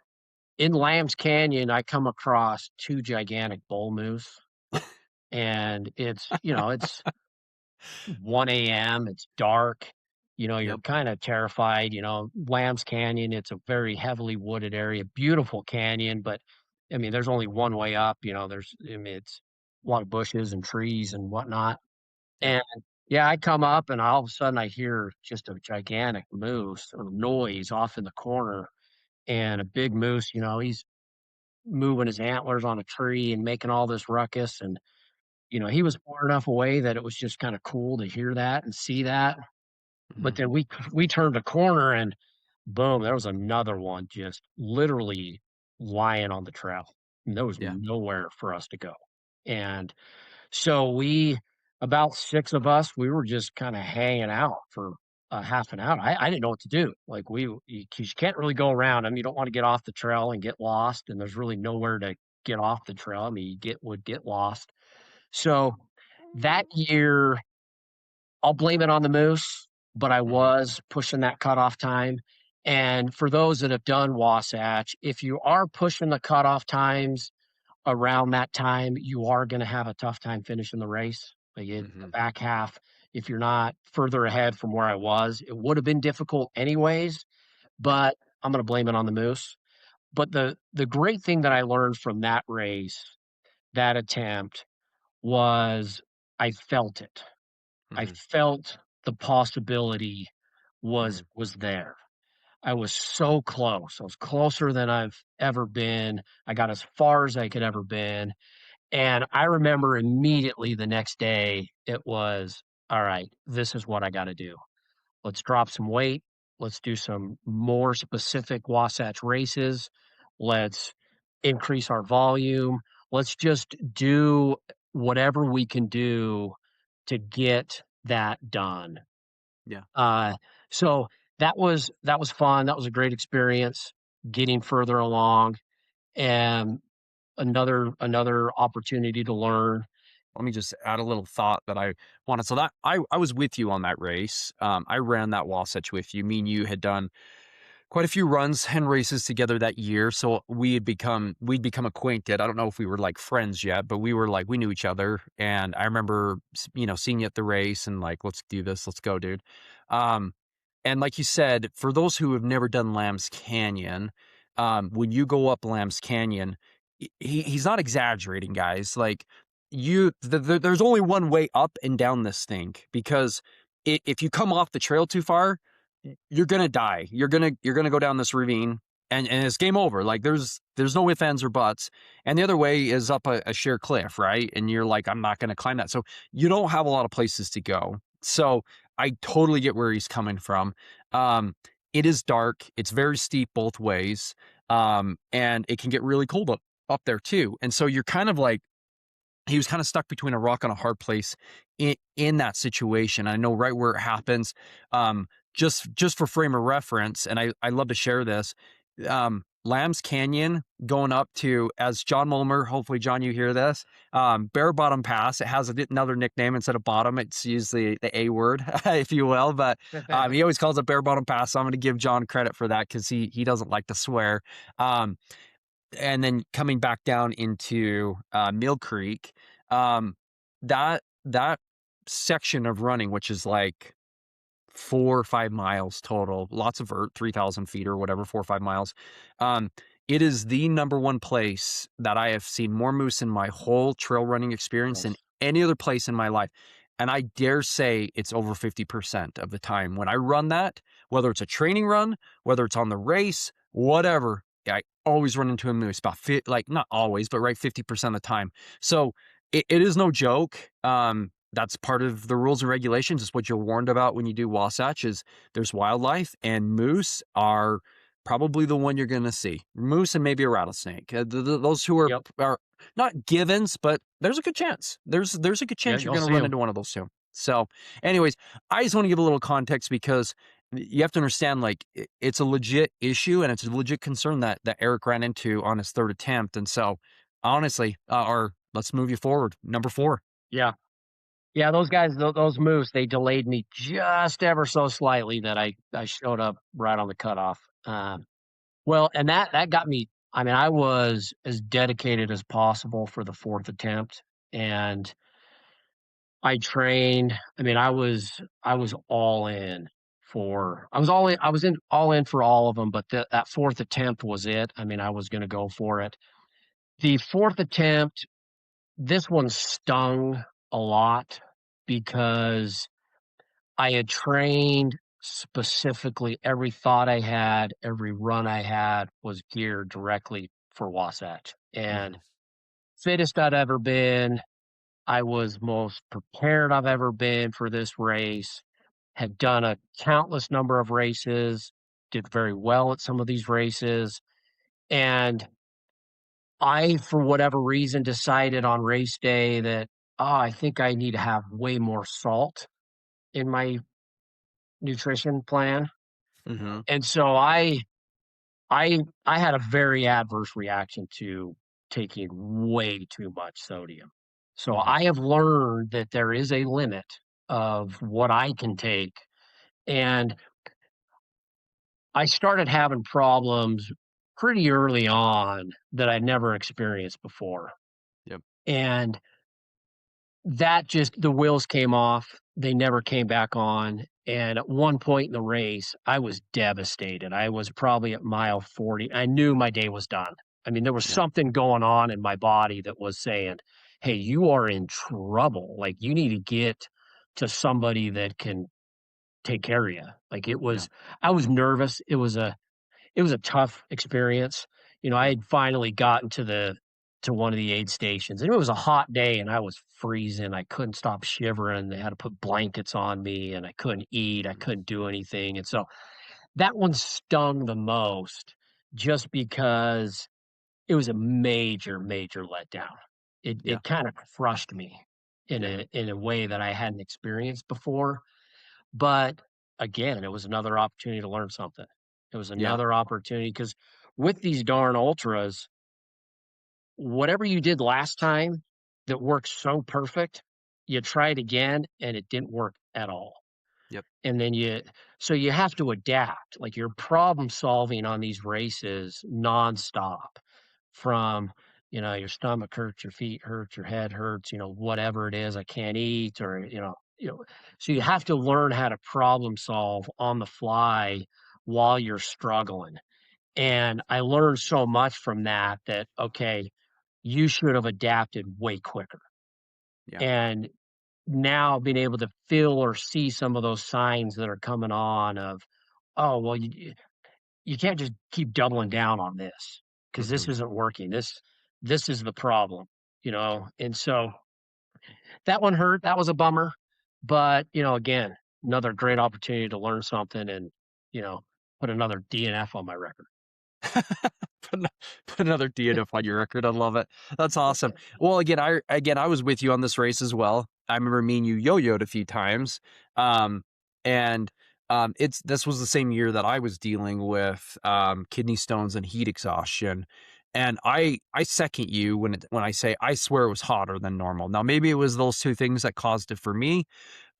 S1: in Lamb's Canyon, I come across two gigantic bull moose, and it's 1 a.m., it's dark, you're
S2: Yep.
S1: kinda terrified, Lamb's Canyon, it's a very heavily wooded area, beautiful canyon, but, I mean, there's only one way up, it's a lot of bushes and trees and whatnot,
S2: Yep.
S1: and, yeah, I come up and all of a sudden I hear just a gigantic moose or noise off in the corner, and a big moose, he's moving his antlers on a tree and making all this ruckus, and, he was far enough away that it was just kinda cool to hear that and see that. But
S2: Mhm.
S1: then we turned a corner and boom, there was another one just literally lying on the trail. And there was
S2: Yeah.
S1: nowhere for us to go. And so about 6 of us, we were just kinda hanging out for a half an hour. I didn't know what to do. Like, 'cause you can't really go around 'em. You don't wanna get off the trail and get lost, and there's really nowhere to get off the trail. I mean, would get lost. So, that year I'll blame it on the moose, but I
S2: Mhm.
S1: was pushing that cutoff time. And for those that have done Wasatch, if you are pushing the cutoff times around that time, you are going to have a tough time finishing the race. The
S2: Mhm.
S1: back half, if you're not further ahead from where I was, it would have been difficult anyways.
S2: Yeah.
S1: But I'm going to blame it on the moose. But the great thing that I learned from that race, that attempt, was I felt it. I
S2: Mhm.
S1: felt the possibility was
S2: Mhm.
S1: was there. I was so close. I was closer than I've ever been. I got as far as I could ever been. And I remember immediately the next day, it was, all right, this is what I got to do. Let's drop some weight. Let's do some more specific Wasatch races. Let's increase our volume. Let's just do whatever we can do to get that done.
S2: Yeah.
S1: Uh, so that was fun. That was a great experience getting further along and another opportunity to learn.
S2: Let me just add a little thought that I wanted. So that I was with you on that race. I ran that Wasatch with you. Me and you had done quite a few runs and races together that year. So we'd become acquainted. I don't know if we were like friends yet, but we were like we knew each other. And I remember seeing you at the race and like, let's do this, let's go, dude. Um, and like you said, for those who have never done Lamb's Canyon, when you go up Lamb's Canyon, he's not exaggerating, guys. Like there's only one way up and down this thing, because if you come off the trail too far, you're gonna die. You're gonna go down this ravine, and it's game over. Like there's no ifs, ands, or buts. And the other way is up a sheer cliff, right? And you're like, I'm not gonna climb that. So you don't have a lot of places to go. So I totally get where he's coming from. Um, it is dark. It's very steep both ways. And it can get really cold up there too. And so you're kind of like, he was kind of stuck between a rock and a hard place in that situation. I know right where it happens. Um, just for frame of reference, and I love to share this. Lambs Canyon going up to, as John Mulmer, hopefully John, you hear this, Bare Bottom Pass. It has another nickname instead of bottom. It's usually the A word, if you will, but he always calls it Bare Bottom Pass. So I'm going to give John credit for that because he doesn't like to swear. And then coming back down into Mill Creek, that section of running, which is like 4 or 5 miles total, lots of vert, 3,000 feet or whatever, 4 or 5 miles. It is the number one place that I have seen more moose in my whole trail running experience than
S1: Nice.
S2: any other place in my life. And I dare say it's over 50% of the time when I run that, whether it's a training run, whether it's on the race, whatever, I always run into a moose, like not always, but right 50% of the time. So it is no joke. That's part of the rules and regulations. It's what you're warned about when you do Wasatch is there's wildlife, and moose are probably the one you're going to see. Moose and maybe a rattlesnake. Those who
S1: Yep.
S2: are not givens, but there's a good chance. There's a good
S1: Yeah,
S2: chance you're
S1: you'll
S2: going to
S1: see
S2: run
S1: them.
S2: into one of those two. So anyways, I just want to give a little context because you have to understand, like, it's a legit issue and it's a legit concern that Eric ran into on his third attempt. And so honestly, or let's move you forward. Number 4.
S1: Yeah. Yeah, those guys, those moves, they delayed me just ever so slightly that I showed up right on the cutoff. Well, and that got me. I mean, I was as dedicated as possible for the fourth attempt, and I trained. I mean, I was all in for. I was all in. I was in all in for all of them, but that fourth attempt was it. I mean, I was going to go for it. The fourth attempt, this one stung a lot because I had trained specifically. Every thought I had, every run I had was geared directly for Wasatch. And
S2: Mhm.
S1: fittest I'd ever been. I was most prepared I've ever been for this race. Had done a countless number of races, did very well at some of these races. And I, for whatever reason, decided on race day that, I think I need to have way more salt in my nutrition plan.
S2: Mhm.
S1: And so I had a very adverse reaction to taking way too much sodium. So
S2: Mhm.
S1: I have learned that there is a limit of what I can take, and I started having problems pretty early on that I'd never experienced before.
S2: Yep.
S1: And that just the wheels came off, they never came back on, and at one point in the race, I was devastated. I was probably at mile 40. I knew my day was done. I mean, there was
S2: Yep.
S1: something going on in my body that was saying, "Hey, you are in trouble. Like, you need to get to somebody that can take care of you." Like,
S2: Yep.
S1: I was nervous. It was a tough experience. I
S2: Yep.
S1: had finally gotten to one of the aid stations, and it was a hot day, and I was freezing. I couldn't stop shivering. They had to put blankets on me, and I couldn't eat. I
S2: Mhm.
S1: couldn't do anything, and so that one stung the most just because it was a major, major letdown. It
S2: Yeah.
S1: it kinda crushed me
S2: Yeah.
S1: in a way that I hadn't experienced before. But again, it was another opportunity to learn something. It was
S2: Yeah.
S1: another opportunity because with these darn ultras, whatever you did last time that worked so perfect, you try it again and it didn't work at all.
S2: Yep.
S1: And then so you have to adapt. Like you're problem solving on these races nonstop from, your stomach hurts, your feet hurts, your head hurts, whatever it is, I can't eat or, so you have to learn how to problem solve on the fly while you're struggling. And I learned so much from that, okay, you should have adapted way quicker.
S2: Yeah.
S1: And now being able to feel or see some of those signs that are coming on of, oh, well, you can't just keep doubling down on this because this
S2: Mhm.
S1: isn't working. This is the problem, you know? And so that one hurt. That was a bummer. But, again, another great opportunity to learn something and, you know, put another DNF on my record.
S2: Put ano put another DNF on your record, I love it. That's awesome. Well, again, I was with you on this race as well. I remember me and you yo-yoed a few times, um, and, this was the same year that I was dealing with, kidney stones and heat exhaustion, and I second you when I say I swear it was hotter than normal. Now, maybe it was those 2 things that caused it for me,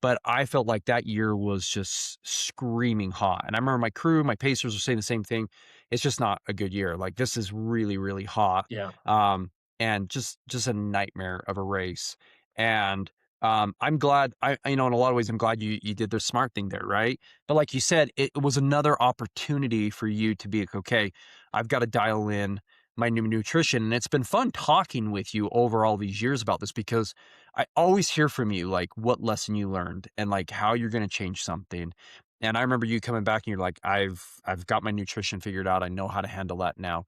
S2: but I felt like that year was just screaming hot. And I remember my crew, my pacers were saying the same thing. It's just not a good year. Like this is really, really hot.
S1: Yeah.
S2: Um, and just a nightmare of a race. And I'm glad in a lot of ways I'm glad you did the smart thing there, right? But like you said, it was another opportunity for you to be like, okay, I've got to dial in my new nutrition. And it's been fun talking with you over all these years about this because I always hear from you, like, what lesson you learned and, like, how you're gonna change something, and I remember you coming back and you're like, "I've got my nutrition figured out, I know how to handle that now."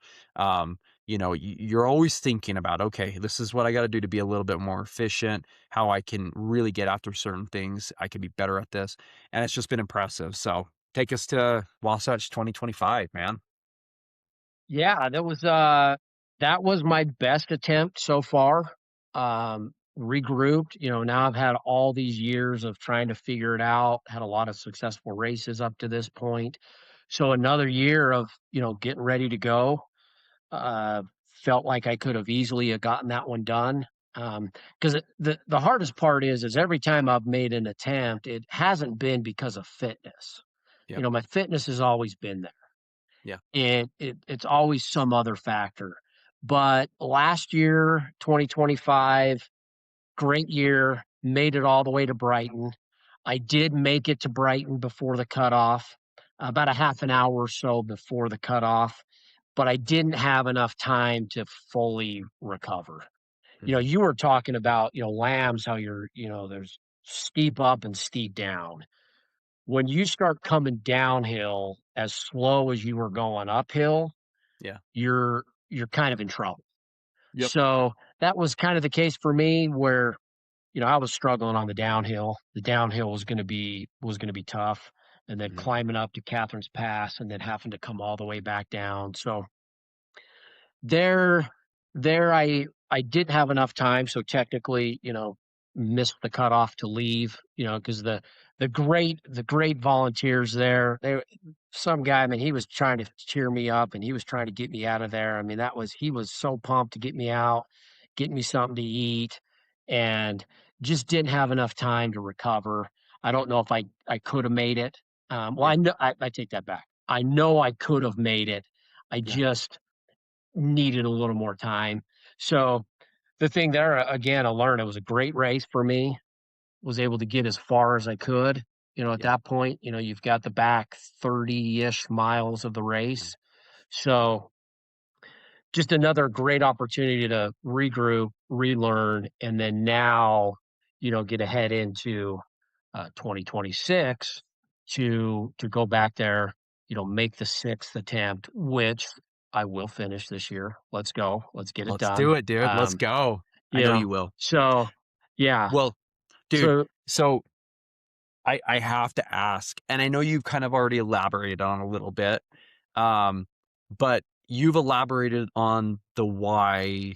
S2: You're always thinking about, "Okay, this is what I gotta do to be a little bit more efficient, how I can really get after certain things, I can be better at this," and it's just been impressive, so take us to Wasatch 2025, man.
S1: Yeah, that was my best attempt so far. Regrouped, now I've had all these years of trying to figure it out, had a lot of successful races up to this point. So another year of, getting ready to go. Uh, Felt like I could have easily have gotten that one done. Because the hardest part is every time I've made an attempt, it hasn't been because of fitness.
S2: Yep,
S1: My fitness has always been there.
S2: yeah,
S1: It's always some other factor. But last year, 2025, great year, made it all the way to Brighton. I did make it to Brighton before the cutoff, about a half an hour or so before the cutoff, but I didn't have enough time to fully recover.
S2: mhm,
S1: You were talking about, lambs, how there's steep up and steep down. When you start coming downhill as slow as you were going uphill,
S2: yeah,
S1: you're kind of in trouble.
S2: yep,
S1: So that was kind of the case for me where, I was struggling on the downhill. The downhill was gonna be tough, and then
S2: mhm,
S1: climbing up to Catherine's Pass and then having to come all the way back down. So there I didn't have enough time, so technically, missed the cutoff to leave, because the great volunteers there, some guy, I mean, he was trying to cheer me up and he was trying to get me out of there. I mean, he was so pumped to get me out, get me something to eat, and just didn't have enough time to recover. I don't know if I could have made it. Well,
S2: yeah,
S1: I take that back. I know I could have made it. I
S2: yeah,
S1: just needed a little more time. So the thing there, again, I learned it was a great race for me. Was able to get as far as I could. At
S2: yeah,
S1: that point, you've got the back 30-ish miles of the
S2: mhm,
S1: race. So just another great opportunity to regroup, relearn, and then now, get ahead into 2026 to go back there, make the sixth attempt, which I will finish this year. Let's go. Let's get it
S2: let's
S1: done.
S2: do it, dude, let's go. I
S1: You
S2: know
S1: know,
S2: you will.
S1: so yeah.
S2: Well, dude,
S1: So
S2: so I have to ask, and I know you've kind of already elaborated on a little bit, um, but you've elaborated on the why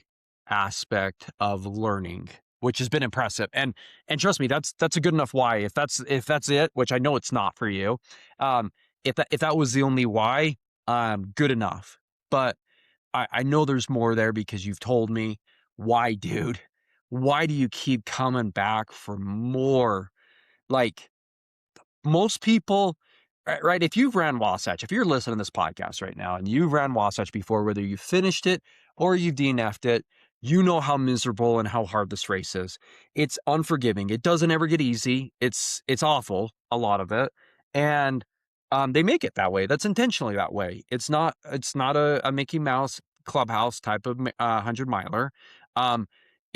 S2: aspect of learning, which has been impressive. And trust me, that's a good enough why. If that's it, which I know it's not for you, if that was the only why, good enough. But I know there's more there because you've told me why, dude. Why do you keep coming back for more? Like most people, right? If you've ran Wasatch, if you're listening to this podcast right now and you've ran Wasatch before, whether you finished it or you've DNF'd it, you know how miserable and how hard this race is. It's unforgiving. It doesn't ever get easy. It's awful, a lot of it, and they make it that way. That's intentionally that way. It's not a Mickey Mouse clubhouse type of 100 miler. Um,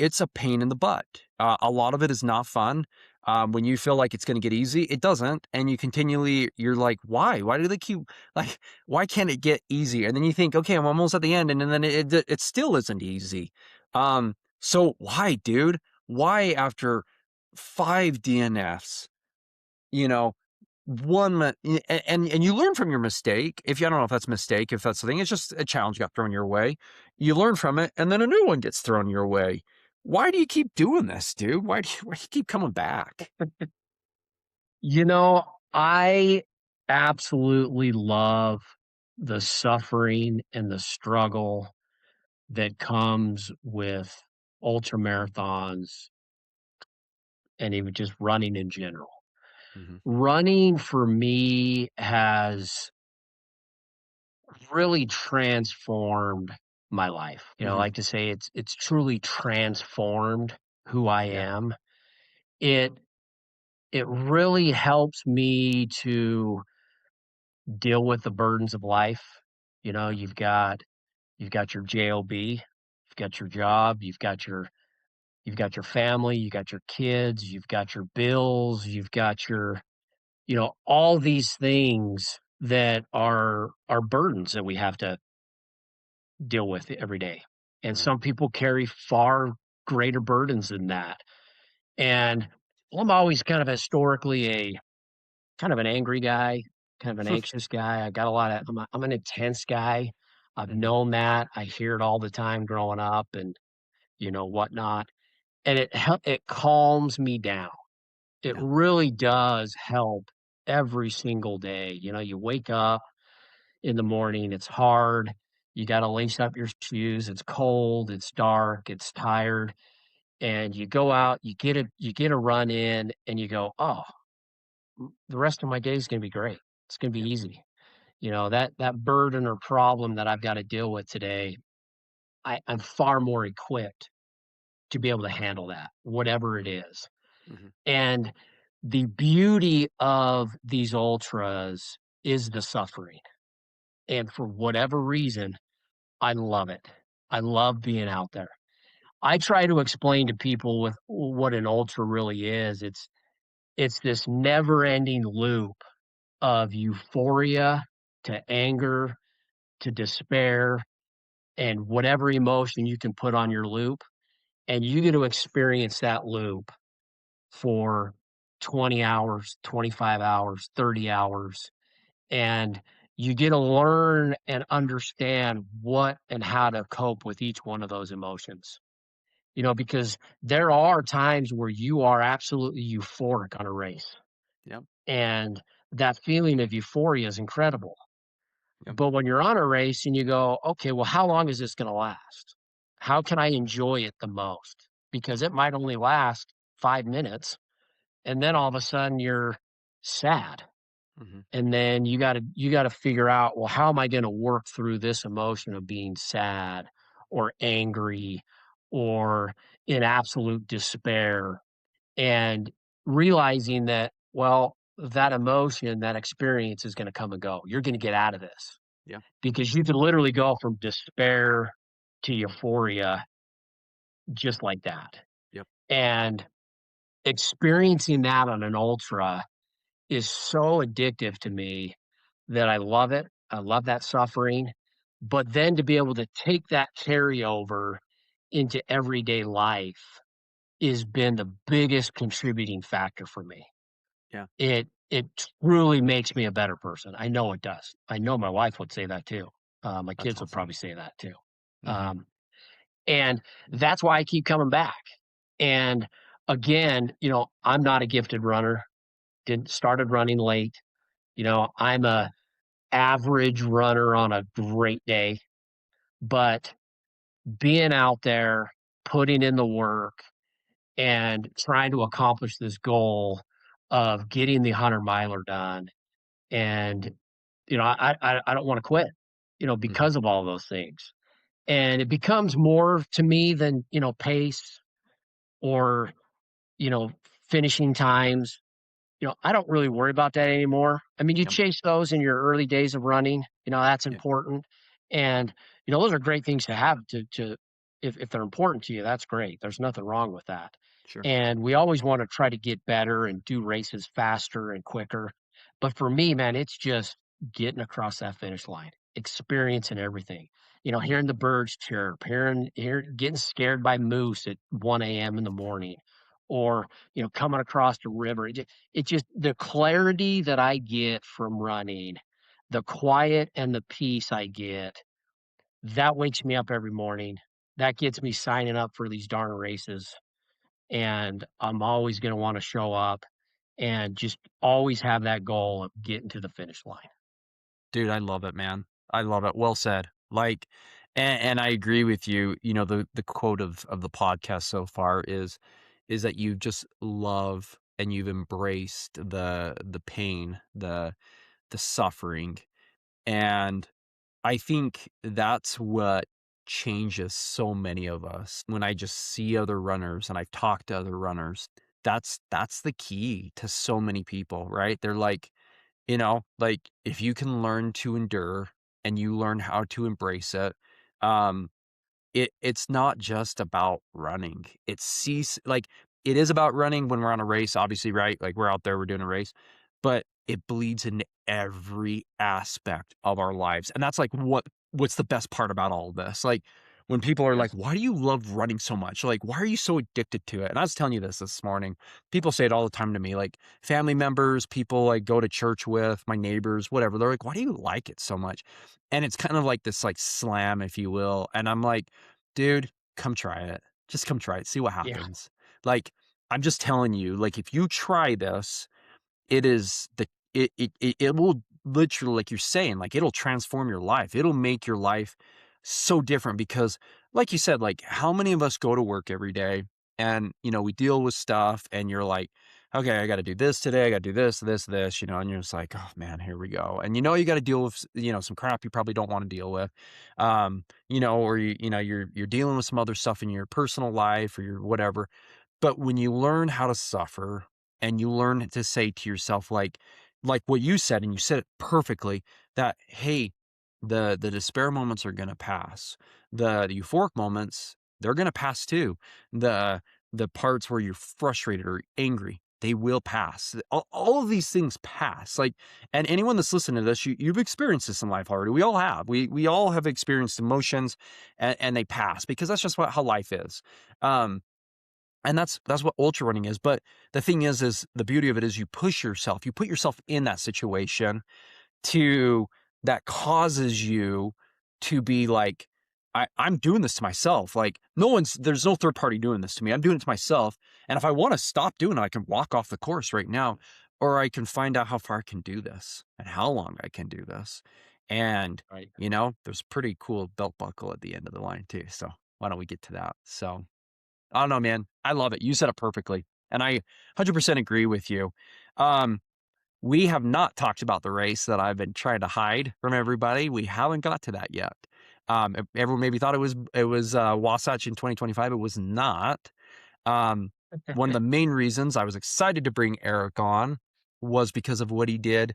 S2: it's a pain in the butt. A lot of it is not fun. When you feel like it's going to get easy, it doesn't. And you're like, why? Why do they keep, like, why can't it get easier? And then you think, okay, I'm almost at the end. And then it still isn't easy. So why, dude? Why after 5 DNFs, you know, and you learn from your mistake. I don't know if that's a mistake, if that's the thing, it's just a challenge got thrown your way. You learn from it, and then a new one gets thrown your way. Why do you keep doing this, dude? Why do you keep coming back?
S1: You know, I absolutely love the suffering and the struggle that comes with ultra marathons and even just running in general.
S2: Hmm.
S1: Running for me has really transformed my life. I
S2: Hmm.
S1: like to say it's truly transformed who I
S2: Yeah.
S1: am. It it really helps me to deal with the burdens of life.
S2: Yeah.
S1: You've got your job, you've got your job, you've got your family, you got your kids, you've got your bills, you've got your all these things that are burdens that we have to deal with every day. And
S2: Hmm.
S1: some people carry far greater burdens than that. And I'm always kind of historically a kind of an angry guy, kind of an anxious guy. I got a lot of I'm an intense guy. I've
S2: Hmm.
S1: known that. I hear it all the time growing up and whatnot. And it calms me down. It
S2: Yeah.
S1: really does help every single day. You wake up in the morning, it's hard. You got to lace up your shoes. It's cold, it's dark, it's tired, and you go out, you get a run in and you go, "Oh, the rest of my day is going to be great. It's going to be
S2: Yep.
S1: easy." That burden or problem that I've got to deal with today, I'm far more equipped to be able to handle that, whatever it is.
S2: Hmm.
S1: And the beauty of these ultras is the suffering. And for whatever reason, I love it. I love being out there. I try to explain to people with what an ultra really is. It's this never-ending loop of euphoria to anger to despair and whatever emotion you can put on your loop, and you get to experience that loop for 20 hours, 25 hours, 30 hours, and you get to learn and understand what and how to cope with each one of those emotions. Because there are times where you are absolutely euphoric on a race,
S2: Yep.
S1: and that feeling of euphoria is incredible.
S2: Yep.
S1: But when you're on a race and you go, "Okay, well, how long is this gonna last? How can I enjoy it the most?" Because it might only last 5 minutes, and then all of a sudden you're sad,
S2: Hmm.
S1: and then you gotta figure out, "Well, how am I gonna work through this emotion of being sad or angry or in absolute despair?" And realizing that, well, that emotion, that experience is gonna come and go. You're gonna get out of this.
S2: Yeah.
S1: Because you could literally go from despair to euphoria just like that.
S2: Yep.
S1: And experiencing that on an ultra is so addictive to me that I love it. I love that suffering. But then to be able to take that carryover into everyday life has been the biggest contributing factor for me.
S2: Yeah.
S1: It truly makes me a better person. I know it does. I know my wife would say that too. My
S2: That's
S1: kids would
S2: awesome.
S1: probably say that too.
S2: Hmm.
S1: Um, and that's why I keep coming back. And again, I'm not a gifted runner. Didn't started running late. I'm a average runner on a great day, but being out there, putting in the work and trying to accomplish this goal of getting the 100 miler done. And, I don't want to quit,
S2: Hmm.
S1: because of all those things. And it becomes more to me than, pace or, you know, finishing times. I don't really worry about that anymore. I mean, you
S2: Yep.
S1: chase those in your early days of running, that's
S2: Yeah.
S1: important. And, those are great things to have to if they're important to you, that's great. There's nothing wrong with that.
S2: Sure.
S1: And we always want to try to get better and do races faster and quicker. But for me, man, it's just getting across that finish line, experiencing everything. Hearing the birds chirp, getting scared by moose at 1 a.m. in the morning, or coming across the river. It just the clarity that I get from running, the quiet and the peace I get, that wakes me up every morning. That gets me signing up for these darn races, and I'm always gonna wanna show up and just always have that goal of getting to the finish line.
S2: Dude, I love it, man. I love it. Well said. Like, and I agree with you. The quote of the podcast so far is that you just love and you've embraced the pain, the suffering. And I think that's what changes so many of us. When I just see other runners and I've talked to other runners, that's the key to so many people, right? They're like, like, if you can learn to endure and you learn how to embrace it, um, it's not just about running. Like, it is about running when we're on a race, obviously, right? Like, we're out there, we're doing a race, but it bleeds into every aspect of our lives, and that's, like, what's the best part about all of this. Like, when people are like,
S1: Yes.
S2: "Why do you love running so much? Like, why are you so addicted to it?" And I was telling you this morning. People say it all the time to me, like, family members, people I go to church with, my neighbors, whatever. They're like, "Why do you like it so much?" And it's kind of like this, like, slam, if you will, and I'm like, dude, come try it. Just come try it. See what
S1: Yeah.
S2: happens. Like, I'm just telling you, like, if you try this, it is the it will literally, like you're saying, like, it'll transform your life. It'll make your life so different because, like you said, like, how many of us go to work every day and, we deal with stuff and you're like, okay, I got to do this today. I got to do this, and you're just like, oh man, here we go. And you got to deal with, some crap you probably don't want to deal with. Or you're dealing with some other stuff in your personal life or your whatever. But when you learn how to suffer and you learn to say to yourself, like what you said, and you said it perfectly, that, hey, the despair moments are gonna pass. The euphoric moments, they're gonna pass too. The the parts where you're frustrated or angry, they will pass. All of these things pass. Like, and anyone that's listening to this, you've experienced this in life already. We all have. We all have experienced emotions, and they pass because that's just how life is. Um, and that's what ultra running is. But the thing is the beauty of it is you push yourself. You put yourself in that situation to that causes you to be like, I'm doing this to myself. Like, there's no third party doing this to me. I'm doing it to myself. And if I want to stop doing it, I can walk off the course right now, or I can find out how far I can do this and how long I can do this. And,
S1: Right.
S2: there's pretty cool belt buckle at the end of the line too. So why don't we get to that? So I don't know, man. I love it. You said it perfectly. And I 100% agree with you. Um, we have not talked about the race that I've been trying to hide from everybody. We haven't got to that yet. Everyone maybe thought it was Wasatch in 2025. It was not. Um, one of the main reasons I was excited to bring Eric on was because of what he did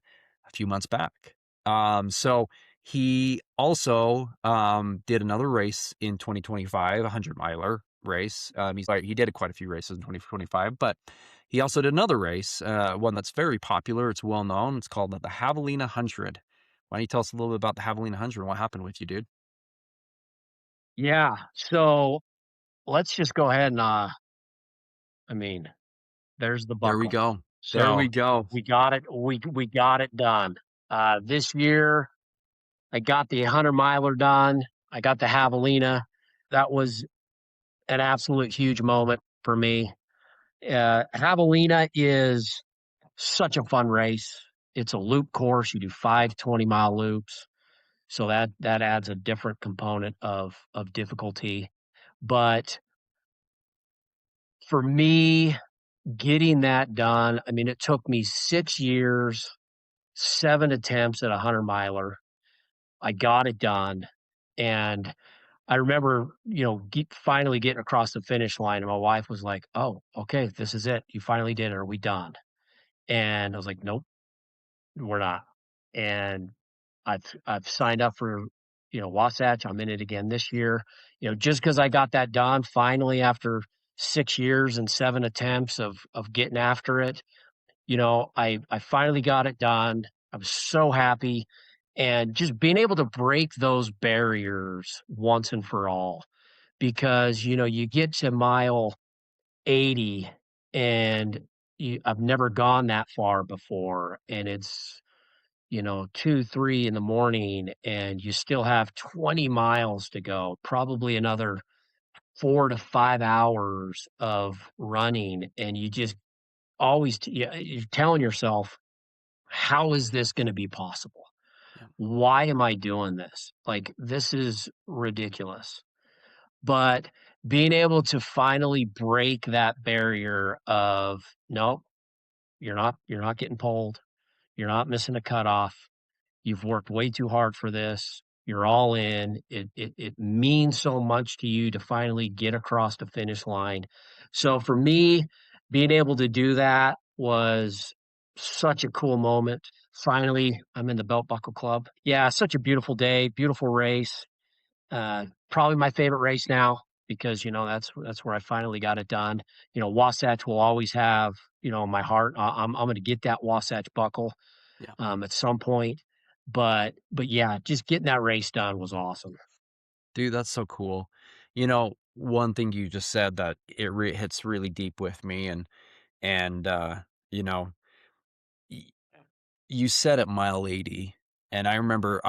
S2: a few months back. So he also did another race in 2025, a 100-miler race. He did quite a few races in 2025, but he also did another race, one that's very popular. It's well known. It's called the Javelina 100. Why don't you tell us a little bit about the Javelina 100 and what happened with you, dude?
S1: Yeah. So, let's just go ahead and, I mean, there's the
S2: There we
S1: buckle.
S2: go. There
S1: So,
S2: we go.
S1: we got it done. This year, I got the 100-miler done. I got the Javelina. That was an absolute huge moment for me. Javelina is such a fun race. It's a loop course. You do 5 20-mile loops. So that adds a different component of difficulty. But for me, getting that done, I mean, it took me 6 years, 7 attempts at a 100-miler. I got it done, and I remember, finally getting across the finish line, and my wife was like, "Oh, okay, this is it. You finally did it. Are we done?" And I was like, "Nope, we're not." And I've signed up for Wasatch. I'm in it again this year. Just because I got that done finally after 6 years and 7 attempts of getting after it. I finally got it done. I was so happy, and just being able to break those barriers once and for all, because you get to mile 80 and I've never gone that far before, and it's 2, 3 in the morning, and you still have 20 miles to go, probably another 4 to 5 hours of running, and you just always you're telling yourself, how is this going to be possible?
S2: Yeah.
S1: Why am I doing this? Like, this is ridiculous. But being able to finally break that barrier of, no, you're not getting pulled. You're not missing a cutoff. You've worked way too hard for this. You're all in. It means so much to you to finally get across the finish line. So for me, being able to do that was such a cool moment. Finally, I'm in the Belt Buckle Club. Yeah, such a beautiful day, beautiful race. Probably my favorite race now, because that's where I finally got it done. Wasatch will always have my heart. I'm going to get that Wasatch buckle
S2: Yeah.
S1: at some point. But yeah, just getting that race done was awesome.
S2: Dude, that's so cool. One thing you just said that hits really deep with me, and you know, y you said at mile 80, and I remember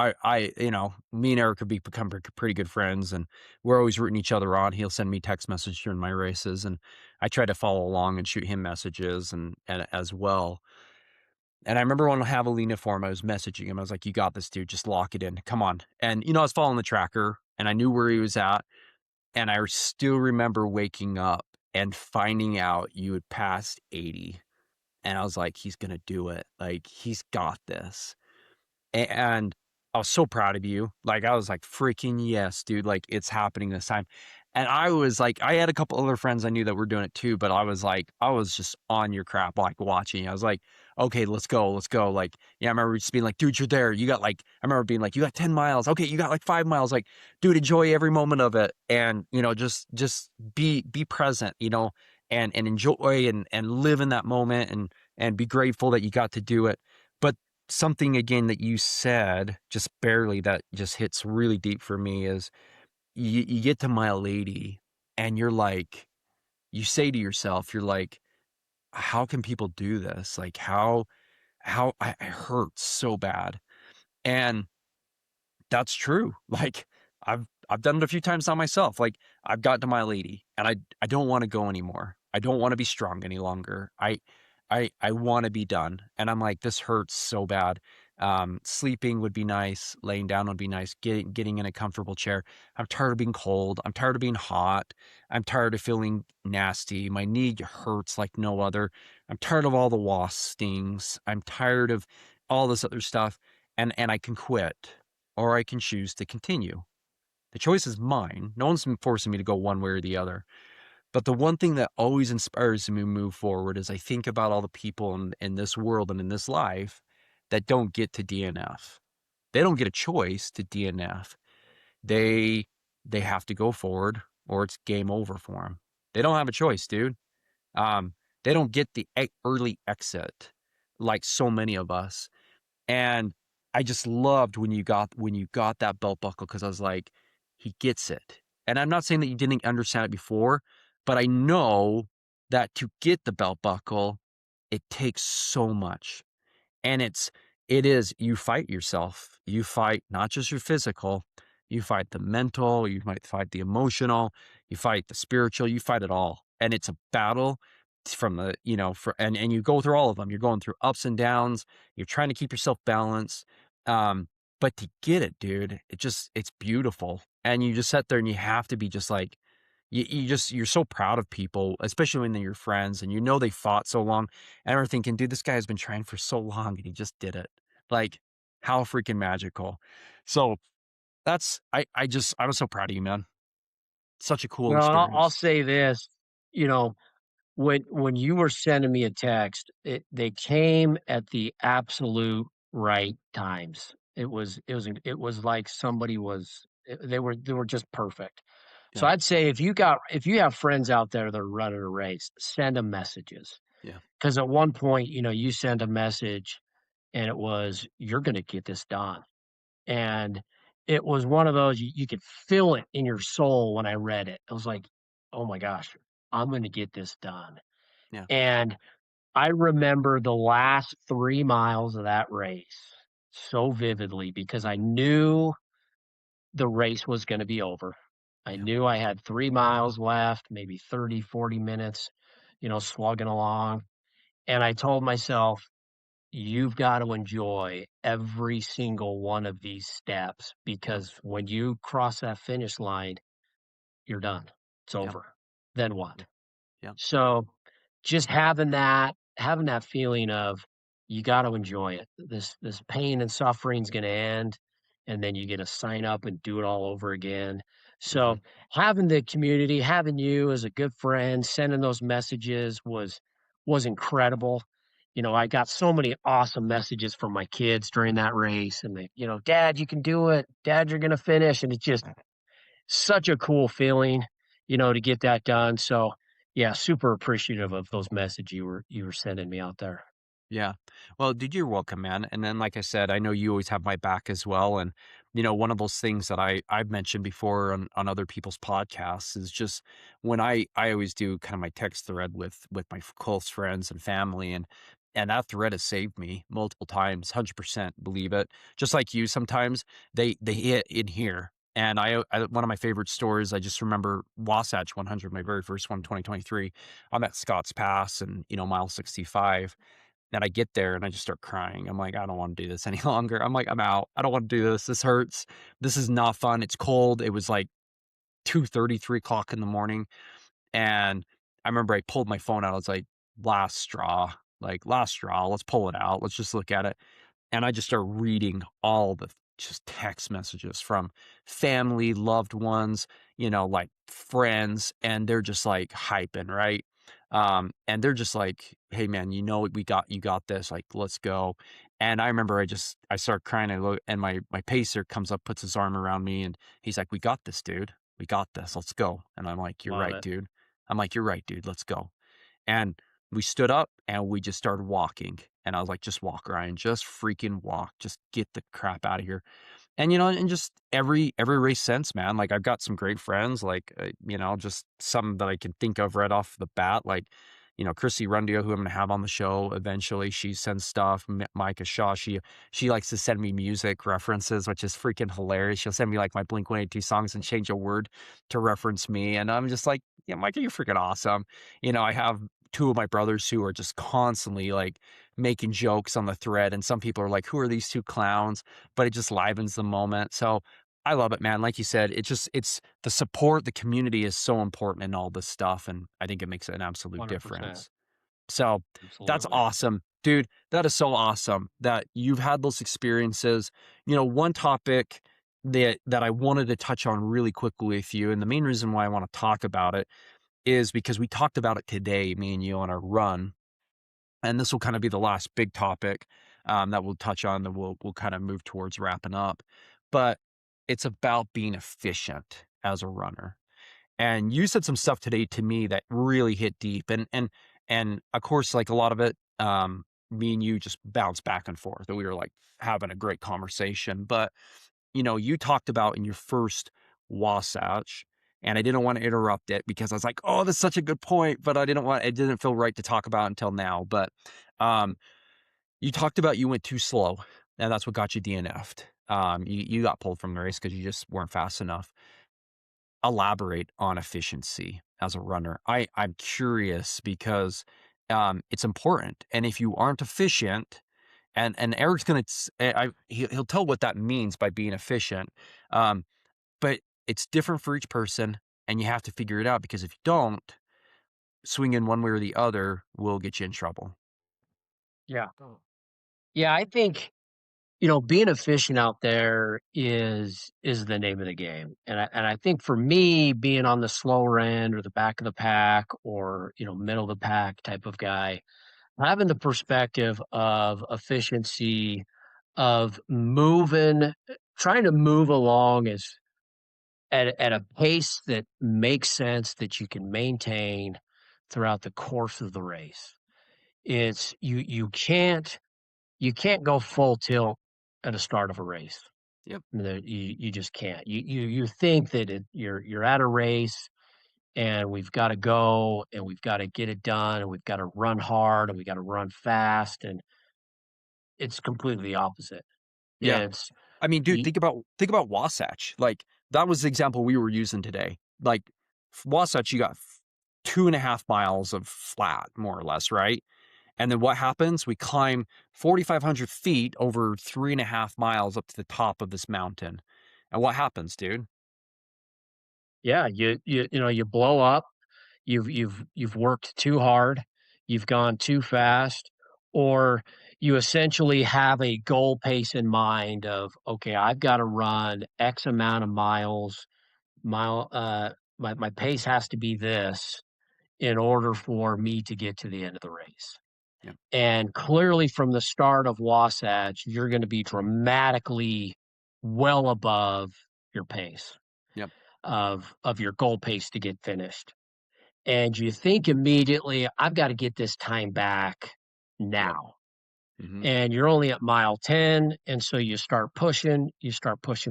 S2: me and Eric have become pretty good friends, and we're always rooting each other on. He'll send me text messages during my races, and I try to follow along and shoot him messages and as well. And I remember when Javelina form, I was messaging him. I was like, "You got this, dude. Just lock it in. Come on." And I was following the tracker, and I knew where he was at. And I still remember waking up and finding out you had passed 80. And I was like, "He's gonna do it. Like, he's got this." And I was so proud of you. Like, I was like, "Freaking yes, dude. Like, it's happening this time." And I was like, I had a couple other friends I knew that were doing it too, but I was like, I was just on your crap, like watching. I was like, "Okay, let's go, let's go." Like, yeah, I remember just being like, "Dude, you're there. You got like," I remember being like, "You got 10 miles. Okay, you got like 5 miles." Like, dude, enjoy every moment of it. And, just be present, and enjoy and live in that moment and be grateful that you got to do it. But something again that you said just barely that just hits really deep for me is you get to mile 80 and you're like, you say to yourself, you're like, how can people do this? Like how I hurt so bad. And that's true. Like I've done it a few times on myself. Like I've gotten to mile 80 and I don't want to go anymore. I don't want to be strong any longer. I want to be done. And I'm like, this hurts so bad. Sleeping would be nice. Laying down would be nice. Getting in a comfortable chair. I'm tired of being cold. I'm tired of being hot. I'm tired of feeling nasty. My knee hurts like no other. I'm tired of all the wasp stings. I'm tired of all this other stuff. And I can quit or I can choose to continue. The choice is mine. No one's been forcing me to go one way or the other. But the one thing that always inspires me to move forward is I think about all the people in this world and in this life that don't get to DNF. They don't get a choice to DNF. They they have to go forward or it's game over for them. They don't have a choice, dude. Um, they don't get the early exit like so many of us. And I just loved when you got that belt buckle because I was like, he gets it. And I'm not saying that you didn't understand it before, but I know that to get the belt buckle, it takes so much. And it is you fight yourself. You fight not just your physical, you fight the mental, you might fight the emotional, you fight the spiritual, you fight it all. And it's a battle from the, and you go through all of them. You're going through ups and downs. You're trying to keep yourself balanced. Um, but to get it, dude, it's beautiful. And you just sit there and you have to be just like, you're so proud of people, especially when they're your friends and they fought so long. And we're thinking, dude, this guy has been trying for so long and he just did it. Like, how freaking magical. So I was so proud of you, man. Such a cool
S1: And I'll
S2: experience.
S1: say this, you know, when you were sending me a text, they came at the absolute right times. It was like somebody was they were just perfect. So
S2: Yeah.
S1: I'd say if you have friends out there that are running a race, send them messages.
S2: Yeah.
S1: Because at one point, you send a message and it was, "You're gonna get this done." And it was one of those you could feel it in your soul when I read it. I was like, "Oh my gosh, I'm gonna get this done."
S2: Yeah.
S1: And I remember the last 3 miles of that race so vividly because I knew the race was gonna be over. I
S2: Yeah.
S1: knew I had 3 miles left, maybe 30, 40 minutes, slugging along, and I told myself, "You've got to enjoy every single one of these steps
S2: Yeah.
S1: because when you cross that finish line, you're done. It's
S2: Yeah.
S1: over. Then what?"
S2: Yeah. Yeah.
S1: So, just having that feeling of you gotta enjoy it. This pain and suffering is gonna end, and then you get to sign up and do it all over again.
S2: Mhm.
S1: So, having the community, having you as a good friend, sending those messages was incredible. I got so many awesome messages from my kids during that race, and "Dad, you can do it. Dad, you're gonna finish," and it's just such a cool feeling, to get that done. So, yeah, super appreciative of those messages you were sending me out there.
S2: Yeah. Well, dude, you're welcome, man. And then, like I said, I know you always have my back as well. And one of those things that I've mentioned before on other people's podcasts is just when I always do kind of my text thread with my close friends and family, and that thread has saved me multiple times, 100% believe it. Just like you, sometimes they hit in here. And one of my favorite stories, I just remember Wasatch 100, my very first one, 2023. I'm at Scotts Pass and mile 65, and I get there and I just start crying. I'm like, "I don't wanna do this any longer." I'm like, "I'm out. I don't wanna do this. This hurts. This is not fun." It's cold. It was like 2:30, 3 o'clock in the morning, and I remember I pulled my phone out. I was like, "Last straw. Like, last straw. Let's pull it out. Let's just look at it." And I just start reading all the just text messages from family, loved ones, like friends, and they're just like hyping, right? And they're just like, "Hey man, you got this, like, let's go." And I remember I start crying. I look, and my pacer comes up, puts his arm around me, and he's like, "We got this, dude. We got this. Let's go." And I'm like, "You're
S1: Love
S2: right,
S1: it.
S2: dude." I'm like, "You're right, dude. Let's go." And we stood up and we just started walking. And I was like, "Just walk, Ryan. Just freaking walk. Just get the crap out of here." And, and just every race since, man, like, I've got some great friends, like, just some that I can think of right off the bat, like, Chrissy Rundio, who I'm gonna have on the show eventually. She sends stuff. Micah Shaw, she likes to send me music references, which is freaking hilarious. She'll send me, like, my Blink-182 songs and change a word to reference me, and I'm just like, "Yeah, Micah, you're freaking awesome." I have 2 of my brothers who are just constantly, like, making jokes on the thread, and some people are like, "Who are these 2 clowns?" But it just livens the moment. So I love it, man. Like you said, it's the support, the community is so important in all this stuff. And I think it makes an absolute
S1: 100%.
S2: difference. So that's
S1: Absolutely.
S2: awesome. Dude, that is so awesome that you've had those experiences. One topic that I wanted to touch on really quickly with you, and the main reason why I want to talk about it is because we talked about it today, me and you, on our run, and this will kind of be the last big topic that we'll touch on. That we'll kind of move towards wrapping up, but it's about being efficient as a runner. And you said some stuff today to me that really hit deep, and of course, like a lot of it, me and you just bounced back and forth, and we were like having a great conversation. But you talked about in your first Wasatch, and I didn't want to interrupt it because I was like, "Oh, that's such a good point," but it didn't feel right to talk about until now. But um, you talked about you went too slow, and that's what got you DNF'd. You got pulled from the race because you just weren't fast enough. Elaborate on efficiency as a runner. I'm curious because it's important, and if you aren't efficient, and Eric's gonna, he'll tell what that means by being efficient. Um, but it's different for each person, and you have to figure it out because if you don't, swinging one way or the other will get you in trouble.
S1: Yeah. Yeah, I think, being efficient out there is the name of the game. And I think for me, being on the slower end or the back of the pack or, middle of the pack type of guy, having the perspective of efficiency of trying to move along as at a pace that makes sense that you can maintain throughout the course of the race. It's you can't go full tilt at the start of a race.
S2: Yep.
S1: You just can't. You think that you're at a race and we've got to go and we've got to get it done and we've got to run hard and we got to run fast, and it's completely the opposite.
S2: Yeah.
S1: It's
S2: I mean, dude,
S1: y-
S2: think about Wasatch. Like that was the example we were using today. Like Wasatch, you got 2.5 miles of flat, more or less, right? And then what happens? We climb 4,500 feet over 3.5 miles up to the top of this mountain. And what happens, dude?
S1: yeah, you blow up. You've worked too hard, you've gone too fast, or you essentially have a goal pace in mind of, okay, I've got to run X amount of miles. My pace has to be this in order for me to get to the end of the race.
S2: Yep.
S1: And clearly from the start of Wasatch, you're going to be dramatically well above your pace
S2: Yep.
S1: of your goal pace to get finished. And you think immediately, I've got to get this time back
S2: Yep.
S1: now.
S2: Hmm.
S1: And you're only at mile 10. And so you start pushing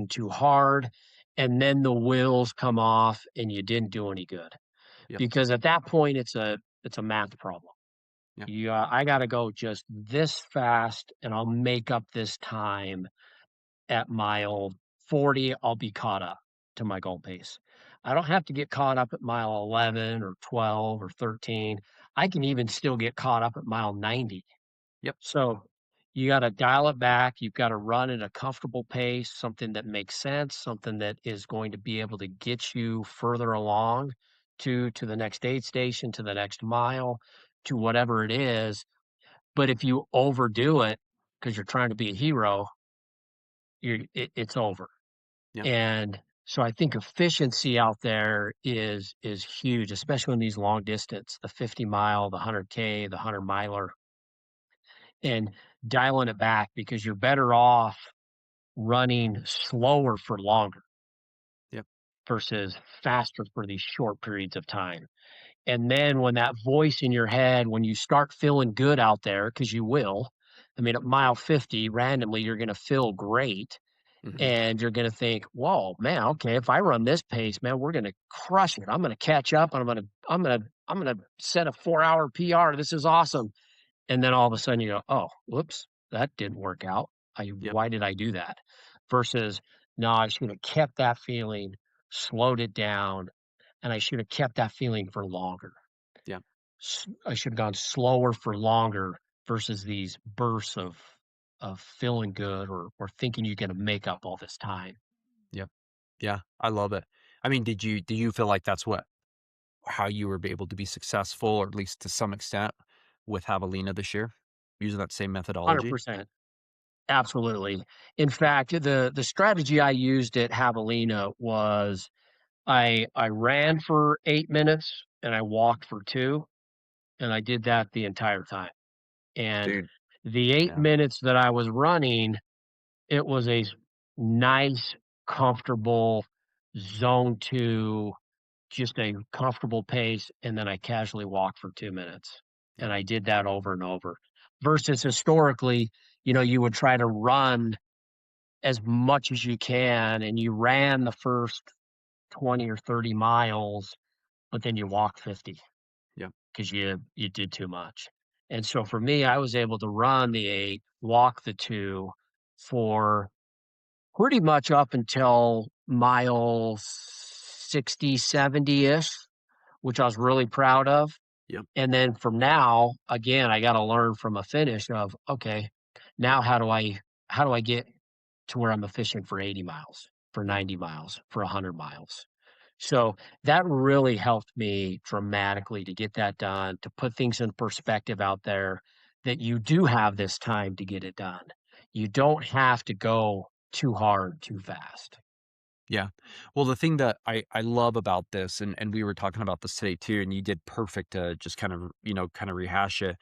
S1: too hard. And then the wheels come off and you didn't do any good.
S2: Yep.
S1: Because at that point, it's a math problem.
S2: Yep.
S1: I got to go just this fast and I'll make up this time at mile 40. I'll be caught up to my goal pace. I don't have to get caught up at mile 11 or 12 or 13. I can even still get caught up at mile 90.
S2: Yep.
S1: So you got to dial it back. You've got to run at a comfortable pace, something that makes sense, something that is going to be able to get you further along to the next aid station, to the next mile, to whatever it is. But if you overdo it because you're trying to be a hero, it's over.
S2: Yep.
S1: And so I think efficiency out there is huge, especially in these long distance, the 50 mile, the 100K, the 100 miler, and dialing it back because you're better off running slower for longer
S2: Yep.
S1: versus faster for these short periods of time. And then when that voice in your head, when you start feeling good out there, because you will, I mean, at mile 50, randomly, you're going to feel great.
S2: Hmm.
S1: And you're going to think, whoa, man, okay, if I run this pace, man, we're going to crush it. I'm going to catch up and I'm going to set a 4 hour PR. This is awesome. And then all of a sudden you go, oh, whoops, that didn't work out.
S2: Yep.
S1: Why did I do that? Versus, no, I should have kept that feeling, slowed it down, and I should have kept that feeling for longer.
S2: Yep.
S1: I should have gone slower for longer versus these bursts of feeling good or thinking you're going to make up all this time.
S2: Yep. Yeah. I love it. I mean, do you feel like that's how you were able to be successful, or at least to some extent, with Javelina this year, using that same methodology?
S1: 100%. Absolutely. In fact, the strategy I used at Javelina was I ran for 8 minutes and I walked for two, and I did that the entire time. And
S2: Dude.
S1: the eight
S2: Yeah.
S1: minutes that I was running, it was a nice, comfortable zone two, just a comfortable pace, and then I casually walked for 2 minutes.
S2: Yep.
S1: And I did that over and over. Versus historically, you would try to run as much as you can and you ran the first 20 or 30 miles, but then you walk 50
S2: Yep.
S1: because you did too much. And so for me, I was able to run the 8, walk the 2 for pretty much up until mile 60, 70-ish, which I was really proud of.
S2: Yep.
S1: And then from now, again, I got to learn from a finish of, okay, now how do I get to where I'm efficient for 80 miles, for
S2: Yep.
S1: 90 miles, for 100 miles? So that really helped me dramatically to get that done, to put things in perspective out there that you do have this time to get it done. You don't have to go too hard, too fast.
S2: Yeah. Well, the thing that I love about this, and we were talking about this today too, and you did perfect to just kind of rehash it.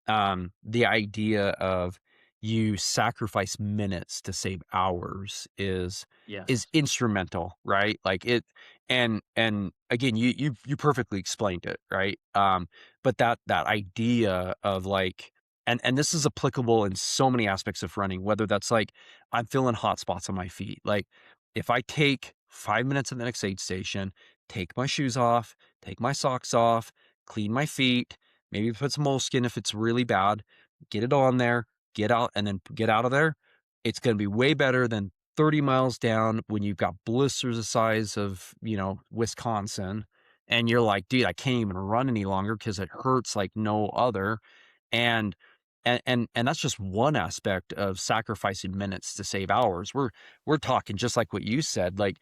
S2: The idea of you sacrifice minutes to save hours is
S1: Yes.
S2: instrumental, right? Like it, and again, you perfectly explained it, right? But that idea of like, and this is applicable in so many aspects of running, whether that's like I'm feeling hot spots on my feet. Like if I take 5 minutes at the next aid station, take my shoes off, take my socks off, clean my feet, maybe put some moleskin if it's really bad, get it on there, get out, and then get out of there. It's going to be way better than 30 miles down when you've got blisters the size of, Wisconsin. And you're like, dude, I can't even run any longer because it hurts like no other. And and that's just one aspect of sacrificing minutes to save hours. We're talking just like what you said, like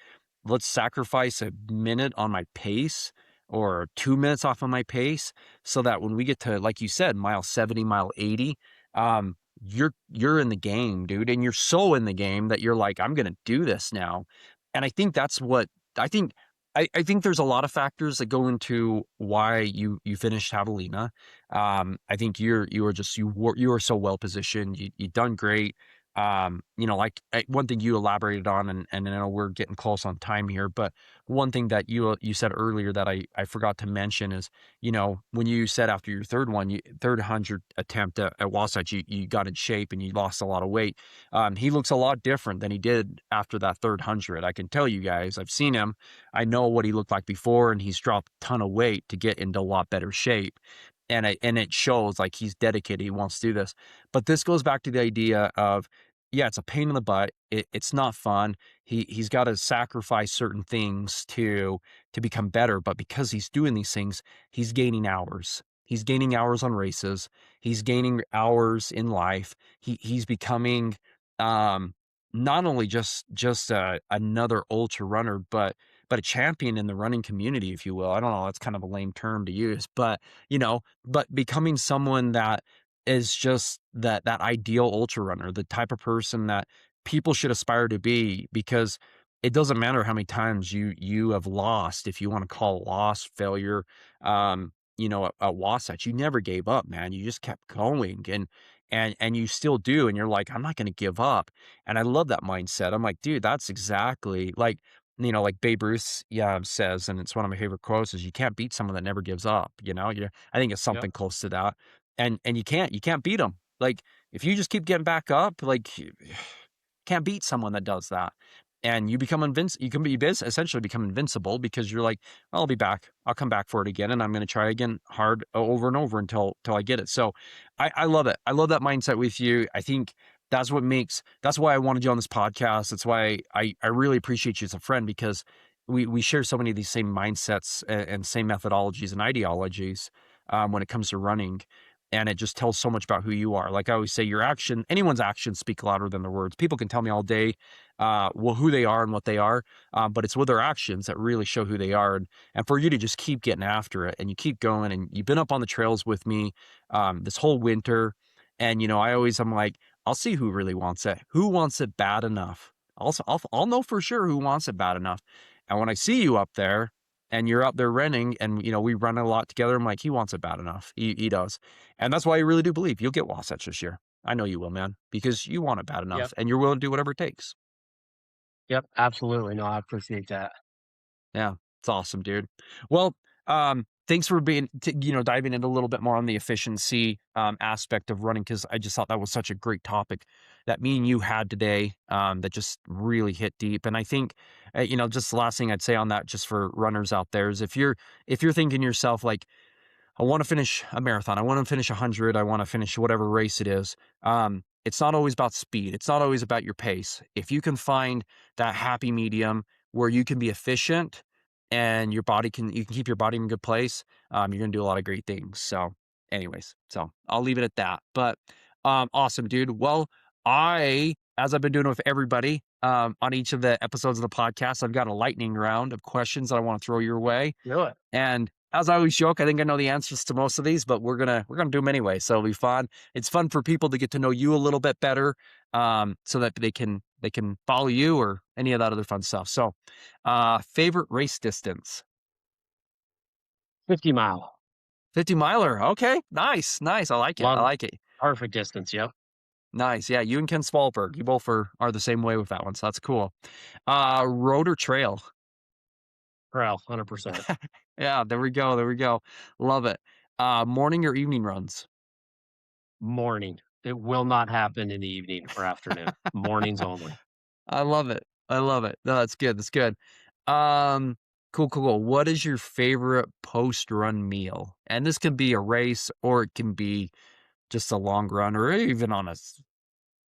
S2: let's sacrifice a minute on my pace or 2 minutes off of my pace so that when we get to, like you said, mile 70, mile 80, you're in the game, dude. And you're so in the game that you're like, I'm gonna do this now. And I think that's what I think I think there's a lot of factors that go into why you finished Javelina. I think you were so well positioned. You done great. Like one thing you elaborated on, and I know we're getting close on time here, but one thing that you said earlier that I forgot to mention is, when you said after your third 100 attempt at Wasatch, you got in shape and you lost a lot of weight. He looks a lot different than he did after that third 100. I can tell you guys, I've seen him. I know what he looked like before, and he's dropped a ton of weight to get into a lot better shape. And it shows like he's dedicated. He wants to do this. But this goes back to the idea of, yeah, it's a pain in the butt. It's not fun. He's got to sacrifice certain things to become better. But because he's doing these things, he's gaining hours. He's gaining hours on races. He's gaining hours in life. He's becoming not only just another ultra runner, but a champion in the running community, if you will. I don't know, that's kind of a lame term to use, but becoming someone that is just that ideal ultra runner, the type of person that people should aspire to be, because it doesn't matter how many times you have lost, if you want to call loss failure, at Wasatch, you never gave up, man. You just kept going, and you still do, and you're like, I'm not going to give up. And I love that mindset. I'm like, dude, that's exactly like Babe Ruth, yeah, says, and it's one of my favorite quotes, is you can't beat someone that never gives up. I think it's
S1: Yep.
S2: something close to that. And you can't beat them. Like if you just keep getting back up, like can't beat someone that does that. And you become invincible. You can essentially become invincible because you're like, I'll be back. I'll come back for it again, and I'm going to try again hard over and over until I get it. So I love it. I love that mindset with you. I think that's why I wanted you on this podcast. That's why I really appreciate you as a friend, because we share so many of these same mindsets and same methodologies and ideologies when it comes to running. And it just tells so much about who you are. Like I always say, anyone's actions speak louder than their words. People can tell me all day, who they are and what they are, but it's with their actions that really show who they are. And for you to just keep getting after it, and you keep going, and you've been up on the trails with me this whole winter. And I'm like, I'll see who really wants it. Who wants it bad enough? I'll know for sure who wants it bad enough. And when I see you up there, and you're out there running, and we run a lot together, I'm like, he wants it bad enough. He does. And that's why I really do believe you'll get Wasatch this year. I know you will, man, because you want it bad
S1: Yep.
S2: enough and you're willing to do whatever it takes.
S1: Yep. Absolutely. No, I appreciate that.
S2: Yeah, it's awesome, dude. Well, thanks for diving into a little bit more on the efficiency aspect of running, because I just thought that was such a great topic that me and you had today, that just really hit deep. And I think, just the last thing I'd say on that, just for runners out there, is if you're thinking to yourself like, I want to finish a marathon. I want to finish 100. I want to finish whatever race it is. It's not always about speed. It's not always about your pace. If you can find that happy medium where you can be efficient and you can keep your body in a good place, you're going to do a lot of great things. So anyways, so I'll leave it at that. But awesome, dude. Well, as I've been doing with everybody on each of the episodes of the podcast, I've got a lightning round of questions that I want to throw your way.
S1: Do it.
S2: And as I always joke, I think I know the answers to most of these, but we're gonna do them anyway. So it'll be fun. It's fun for people to get to know you a little bit better, so that they can follow you or any of that other fun stuff. So, favorite race distance?
S1: 50-mile.
S2: 50 miler. Okay, nice, nice. I like it. I
S1: Love
S2: like it.
S1: perfect distance. Yep.
S2: Nice. Yeah, you and Ken Swalberg, you both are the same way with that one, so that's cool. Road or trail?
S1: Trail, 100%.
S2: Yeah, there we go, there we go. Love it. Morning or evening runs?
S1: Morning. It will not happen in the evening or afternoon. Mornings only.
S2: I love it. I love it. No, that's good, that's good. Um, cool. What is your favorite post-run meal? And this can be a race, or it can be just a long run, or even on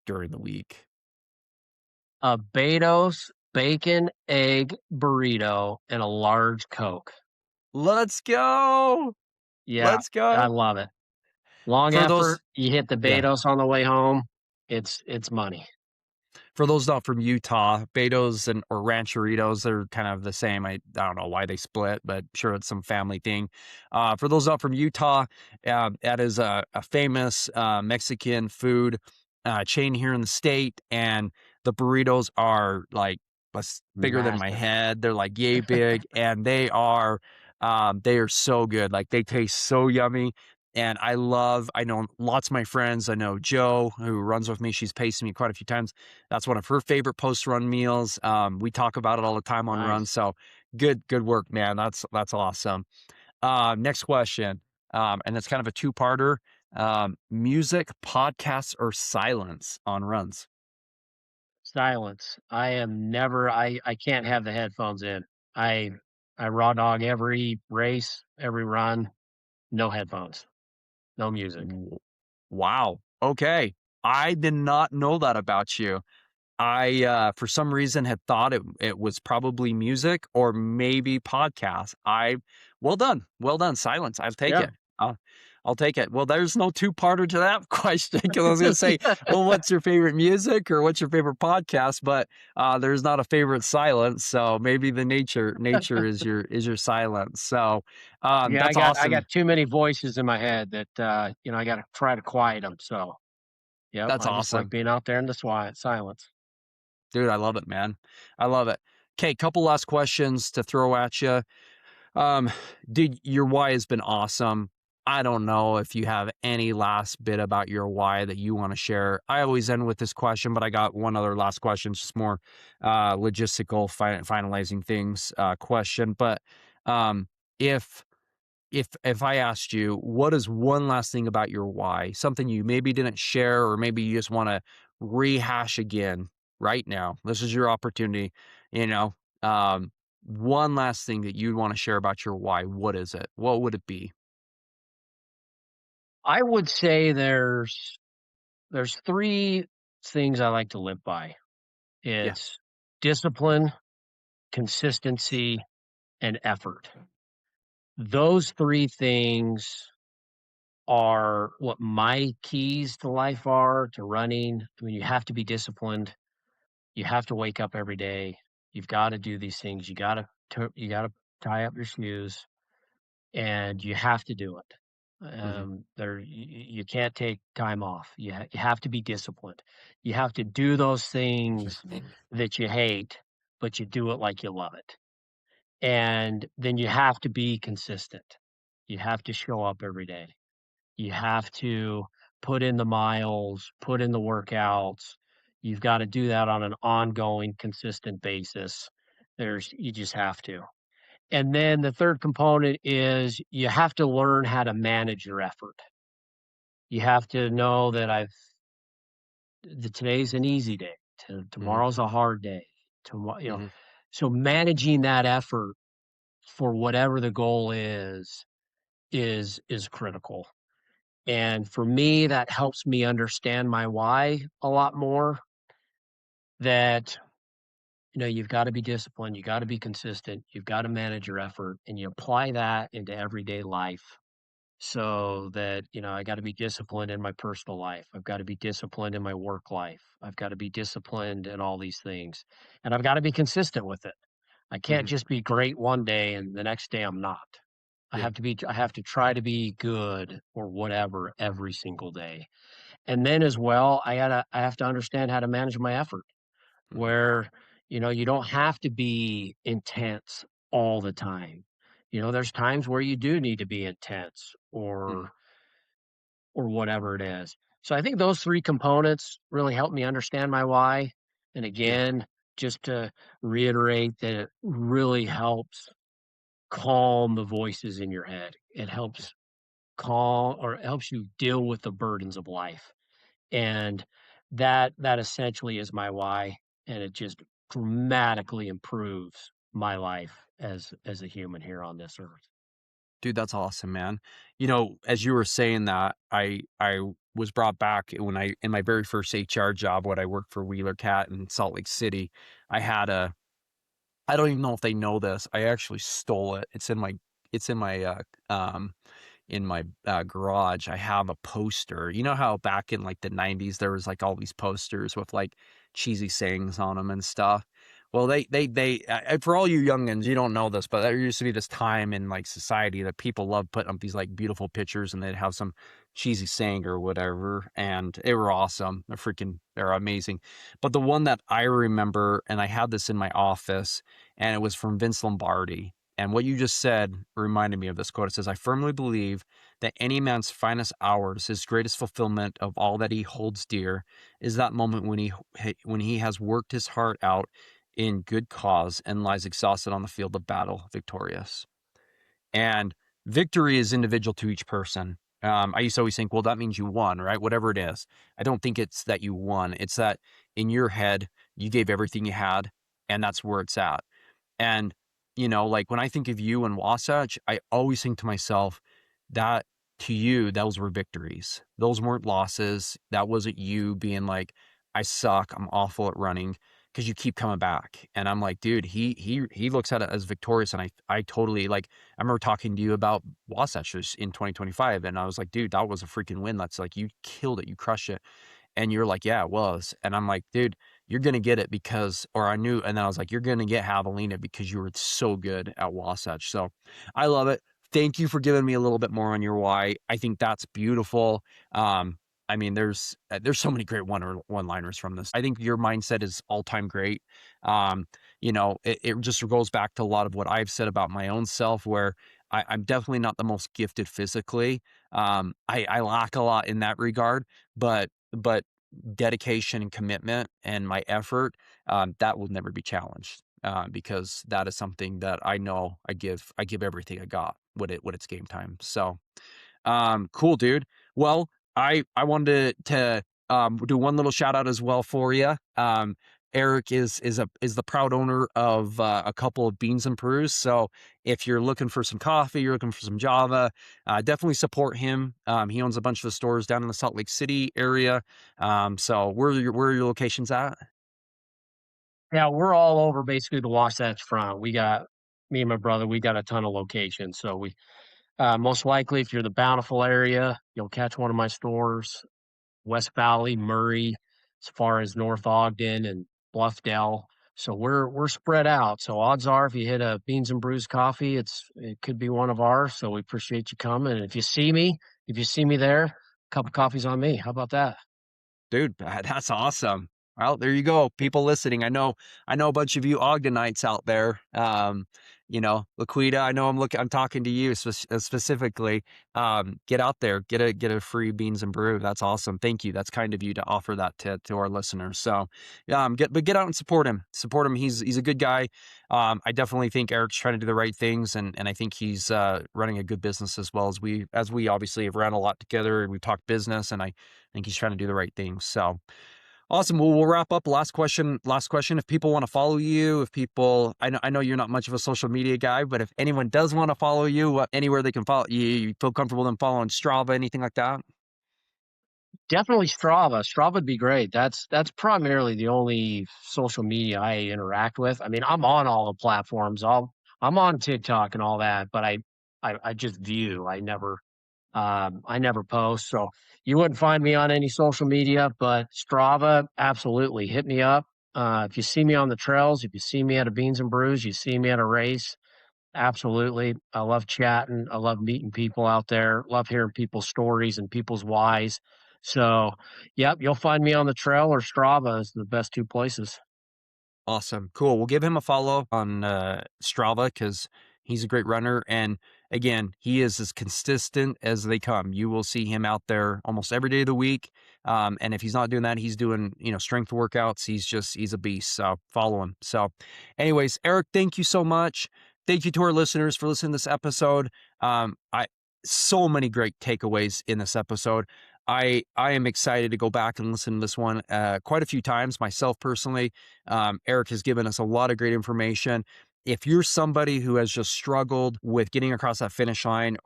S2: during the week.
S1: A Beto's bacon, egg burrito, and a large Coke.
S2: Let's go.
S1: Yeah,
S2: Let's
S1: I
S2: go.
S1: love it. Long
S2: For those
S1: effort, you hit the
S2: Yeah.
S1: Beto's on the way home, it's money.
S2: For those not from Utah, Beto's and or Rancheritos, they're kind of the same. I don't know why they split, but sure it's some family thing. For those not from Utah, that is a famous Mexican food chain here in the state, and the burritos are like bigger than my
S1: Massive.
S2: head. They're like yay big, and they are so good. Like they taste so yummy. And I know lots of my friends. I know Jo, who runs with me. She's paced me quite a few times. That's one of her favorite post-run meals. We talk about it all the time on runs.
S1: Nice.
S2: So good work, man. That's awesome. Next question. And it's kind of a two-parter. Music, podcasts, or silence on runs?
S1: Silence. I can't have the headphones in. I I raw dog every race, every run, no headphones, no music.
S2: W- Wow. Okay. I did not know that about you. For some reason, had thought it was probably music or maybe podcast. Well done, silence, I'll take
S1: Yeah.
S2: it. I'll take it. Well, there's no two-parter to that question because I was gonna say, "Well, what's your favorite music or what's your favorite podcast?" But, there's not a favorite silence, so maybe the nature is your silence. So,
S1: Yeah,
S2: that's
S1: I
S2: awesome.
S1: got too many voices in my head that, I gotta try to quiet them. So, yep,
S2: That's
S1: I just like
S2: awesome.
S1: being out there in the silence.
S2: Dude, I love it, man. I love it. Okay, couple last questions to throw at you. Um, dude, your why has been awesome. I don't know if you have any last bit about your why that you want to share. I always end with this question, but I got one other last question, just more logistical, finalizing things question. But um, if if I asked you, what is one last thing about your why, something you maybe didn't share, or maybe you just want to rehash again right now? This is your opportunity. You know, um, one last thing that you'd want to share about your why. What is it? What would it be?
S1: I would say there's 3 things I like to live by.
S2: Yeah.
S1: It's discipline, consistency, and effort. Those 3 things are what my keys to life are, to running. I mean, you have to be disciplined. You have to wake up every day. You've gotta do these things. You gotta tie up your shoes, and you have to do it.
S2: Hmm.
S1: You can't take time off. You have to be disciplined. You have to do those things that you hate, but you do it like you love it. And then you have to be consistent. You have to show up every day. You have to put in the miles, put in the workouts. You've got to do that on an ongoing, consistent basis. You just have to. And then the third component is you have to learn how to manage your effort. You have to know that today's an easy day,
S2: Hmm.
S1: tomorrow's a hard day. Tomorrow,
S2: Hmm.
S1: so managing that effort for whatever the goal is critical. And for me, that helps me understand my why a lot more, that, you've gotta be disciplined, you gotta be consistent, you've gotta manage your effort, and you apply that into everyday life so that, I gotta be disciplined in my personal life. I've gotta be disciplined in my work life. I've gotta be disciplined in all these things, and I've gotta be consistent with it. I can't
S2: Hmm.
S1: just be great one day and the next day I'm not.
S2: Yeah.
S1: I have to try to be good or whatever every single day. And then as well, I have to understand how to manage my effort,
S2: Hmm.
S1: where, you don't have to be intense all the time. There's times where you do need to be intense
S2: Hmm.
S1: or whatever it is. So I think those three components really help me understand my why. And
S2: Yeah,
S1: again, just to reiterate that it really helps calm the voices in your head. It helps calm or it helps you deal with the burdens of life. And that essentially is my why, and it just dramatically improves my life as a human here on this earth.
S2: dude, that's awesome, man. You know, as you were saying that, I was brought back when I in my very first HR job when I worked for Wheeler Cat in Salt Lake City. I had a I don't even know if they know this. I actually stole it. It's um in my garage. I have a poster. You know how back in like the 90s there was like all these posters with like cheesy sayings on them and stuff. Well, for all you youngins, you don't know this, but there used to be this time in like society that people loved putting up these like beautiful pictures and they'd have some cheesy saying or whatever, and they were awesome. They're amazing. But the one that I remember, and I had this in my office, and it was from Vince Lombardi. And what you just said reminded me of this quote. It says, "I firmly believe that any man's finest hours, his greatest fulfillment of all that he holds dear, is that moment when he has worked his heart out in good cause and lies exhausted on the field of battle, victorious." And victory is individual to each person. I used to always think, well, that means you won, right? Whatever it is. I don't think it's that you won. It's that in your head, you gave everything you had, and that's where it's at. And, like when I think of you and Wasatch, I always think to myself that to you, those were victories. Those weren't losses. That wasn't you being like, I suck. I'm awful at running because you keep coming back. And I'm like, dude, he looks at it as victorious. And I totally like, I remember talking to you about Wasatch in 2025. And I was like, dude, that was a freaking win. That's like, you killed it. You crushed it. And you're like, yeah, it was. And I'm like, dude, you're going to get it because, or I knew, and then I was like, you're going to get Javelina because you were so good at Wasatch. So I love it. Thank you for giving me a little bit more on your why. I think that's beautiful. I mean, there's so many great one-liners from this. I think your mindset is all-time great. It just goes back to a lot of what I've said about my own self, where I'm definitely not the most gifted physically. I lack a lot in that regard, but dedication and commitment and my effort, that will never be challenged, because that is something that I know I give everything I got when it's game time. So, cool, dude. Well, I wanted to do one little shout out as well for you. Eric is the proud owner of a couple of Beans and Brews. So if you're looking for some coffee, you're looking for some Java, definitely support him. He owns a bunch of the stores down in the Salt Lake City area. So where are your locations at?
S1: Yeah, we're all over basically the Wasatch Front. We got me and my brother, we got a ton of locations. So we most likely if you're the Bountiful area, you'll catch one of my stores. West Valley, Murray, as far as North Ogden and Bluffdale. So we're spread out. So odds are if you hit a Beans and Brews coffee, it could be one of ours. So we appreciate you coming. And if you see me there, a cup of coffee's on me. How about that?
S2: Dude, that's awesome. Well, there you go. People listening. I know a bunch of you Ogdenites out there. Laquita, I know I'm talking to you specifically. Get out there, get a free Beans and Brew. That's awesome. Thank you. That's kind of you to offer that to our listeners. So, get out and support him. Support him. He's a good guy. I definitely think Eric's trying to do the right things, and I think he's running a good business as well as we obviously have ran a lot together. We've talked business, and I think he's trying to do the right things. So awesome. Well, we'll wrap up. Last question. Last question. If people want to follow you, I know you're not much of a social media guy, but if anyone does want to follow you, anywhere they can follow you, you feel comfortable them following Strava, anything like that?
S1: Definitely Strava. Strava would be great. That's primarily the only social media I interact with. I mean, I'm on all the platforms. I'm on TikTok and all that, but I just view. I never post, so you wouldn't find me on any social media, but Strava, absolutely. Hit me up. If you see me on the trails, if you see me at a Beans and Brews, you see me at a race, absolutely. I love chatting. I love meeting people out there. Love hearing people's stories and people's whys. So, yep, you'll find me on the trail or Strava is the best two places.
S2: Awesome. Cool. We'll give him a follow on Strava because he's a great runner. And again, he is as consistent as they come. You will see him out there almost every day of the week. And if he's not doing that, he's doing, strength workouts. He's a beast. So follow him. So anyways, Eric, thank you so much. Thank you to our listeners for listening to this episode. So many great takeaways in this episode. I am excited to go back and listen to this one quite a few times myself personally. Eric has given us a lot of great information. If you're somebody who has just struggled with getting across that finish line,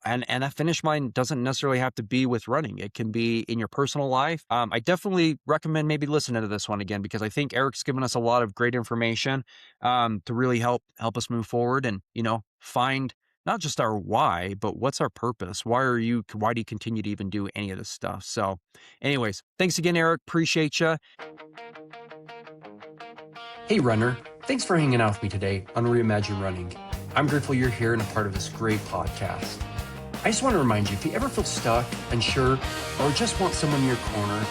S2: and that finish line doesn't necessarily have to be with running. It can be in your personal life. I definitely recommend maybe listening to this one again, because I think Eric's given us a lot of great information to really help us move forward and, find not just our why, but what's our purpose? Why do you continue to even do any of this stuff? So anyways, thanks again, Eric. Appreciate you. Hey, runner. Thanks for hanging out with me today on Reimagine Running. I'm grateful you're here and a part of this great podcast. I just want to remind you, if you ever feel stuck, unsure, or just want someone in your corner,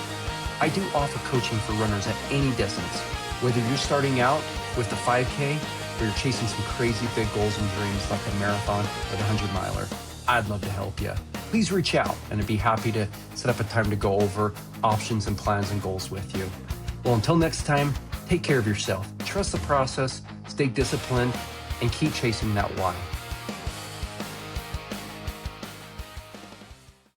S2: I do offer coaching for runners at any distance. Whether you're starting out with the 5K or you're chasing some crazy big goals and dreams like a marathon or the 100-miler, I'd love to help you. Please reach out and I'd be happy to set up a time to go over options and plans and goals with you. Well, until next time, take care of yourself, trust the process, stay disciplined, and keep chasing that why.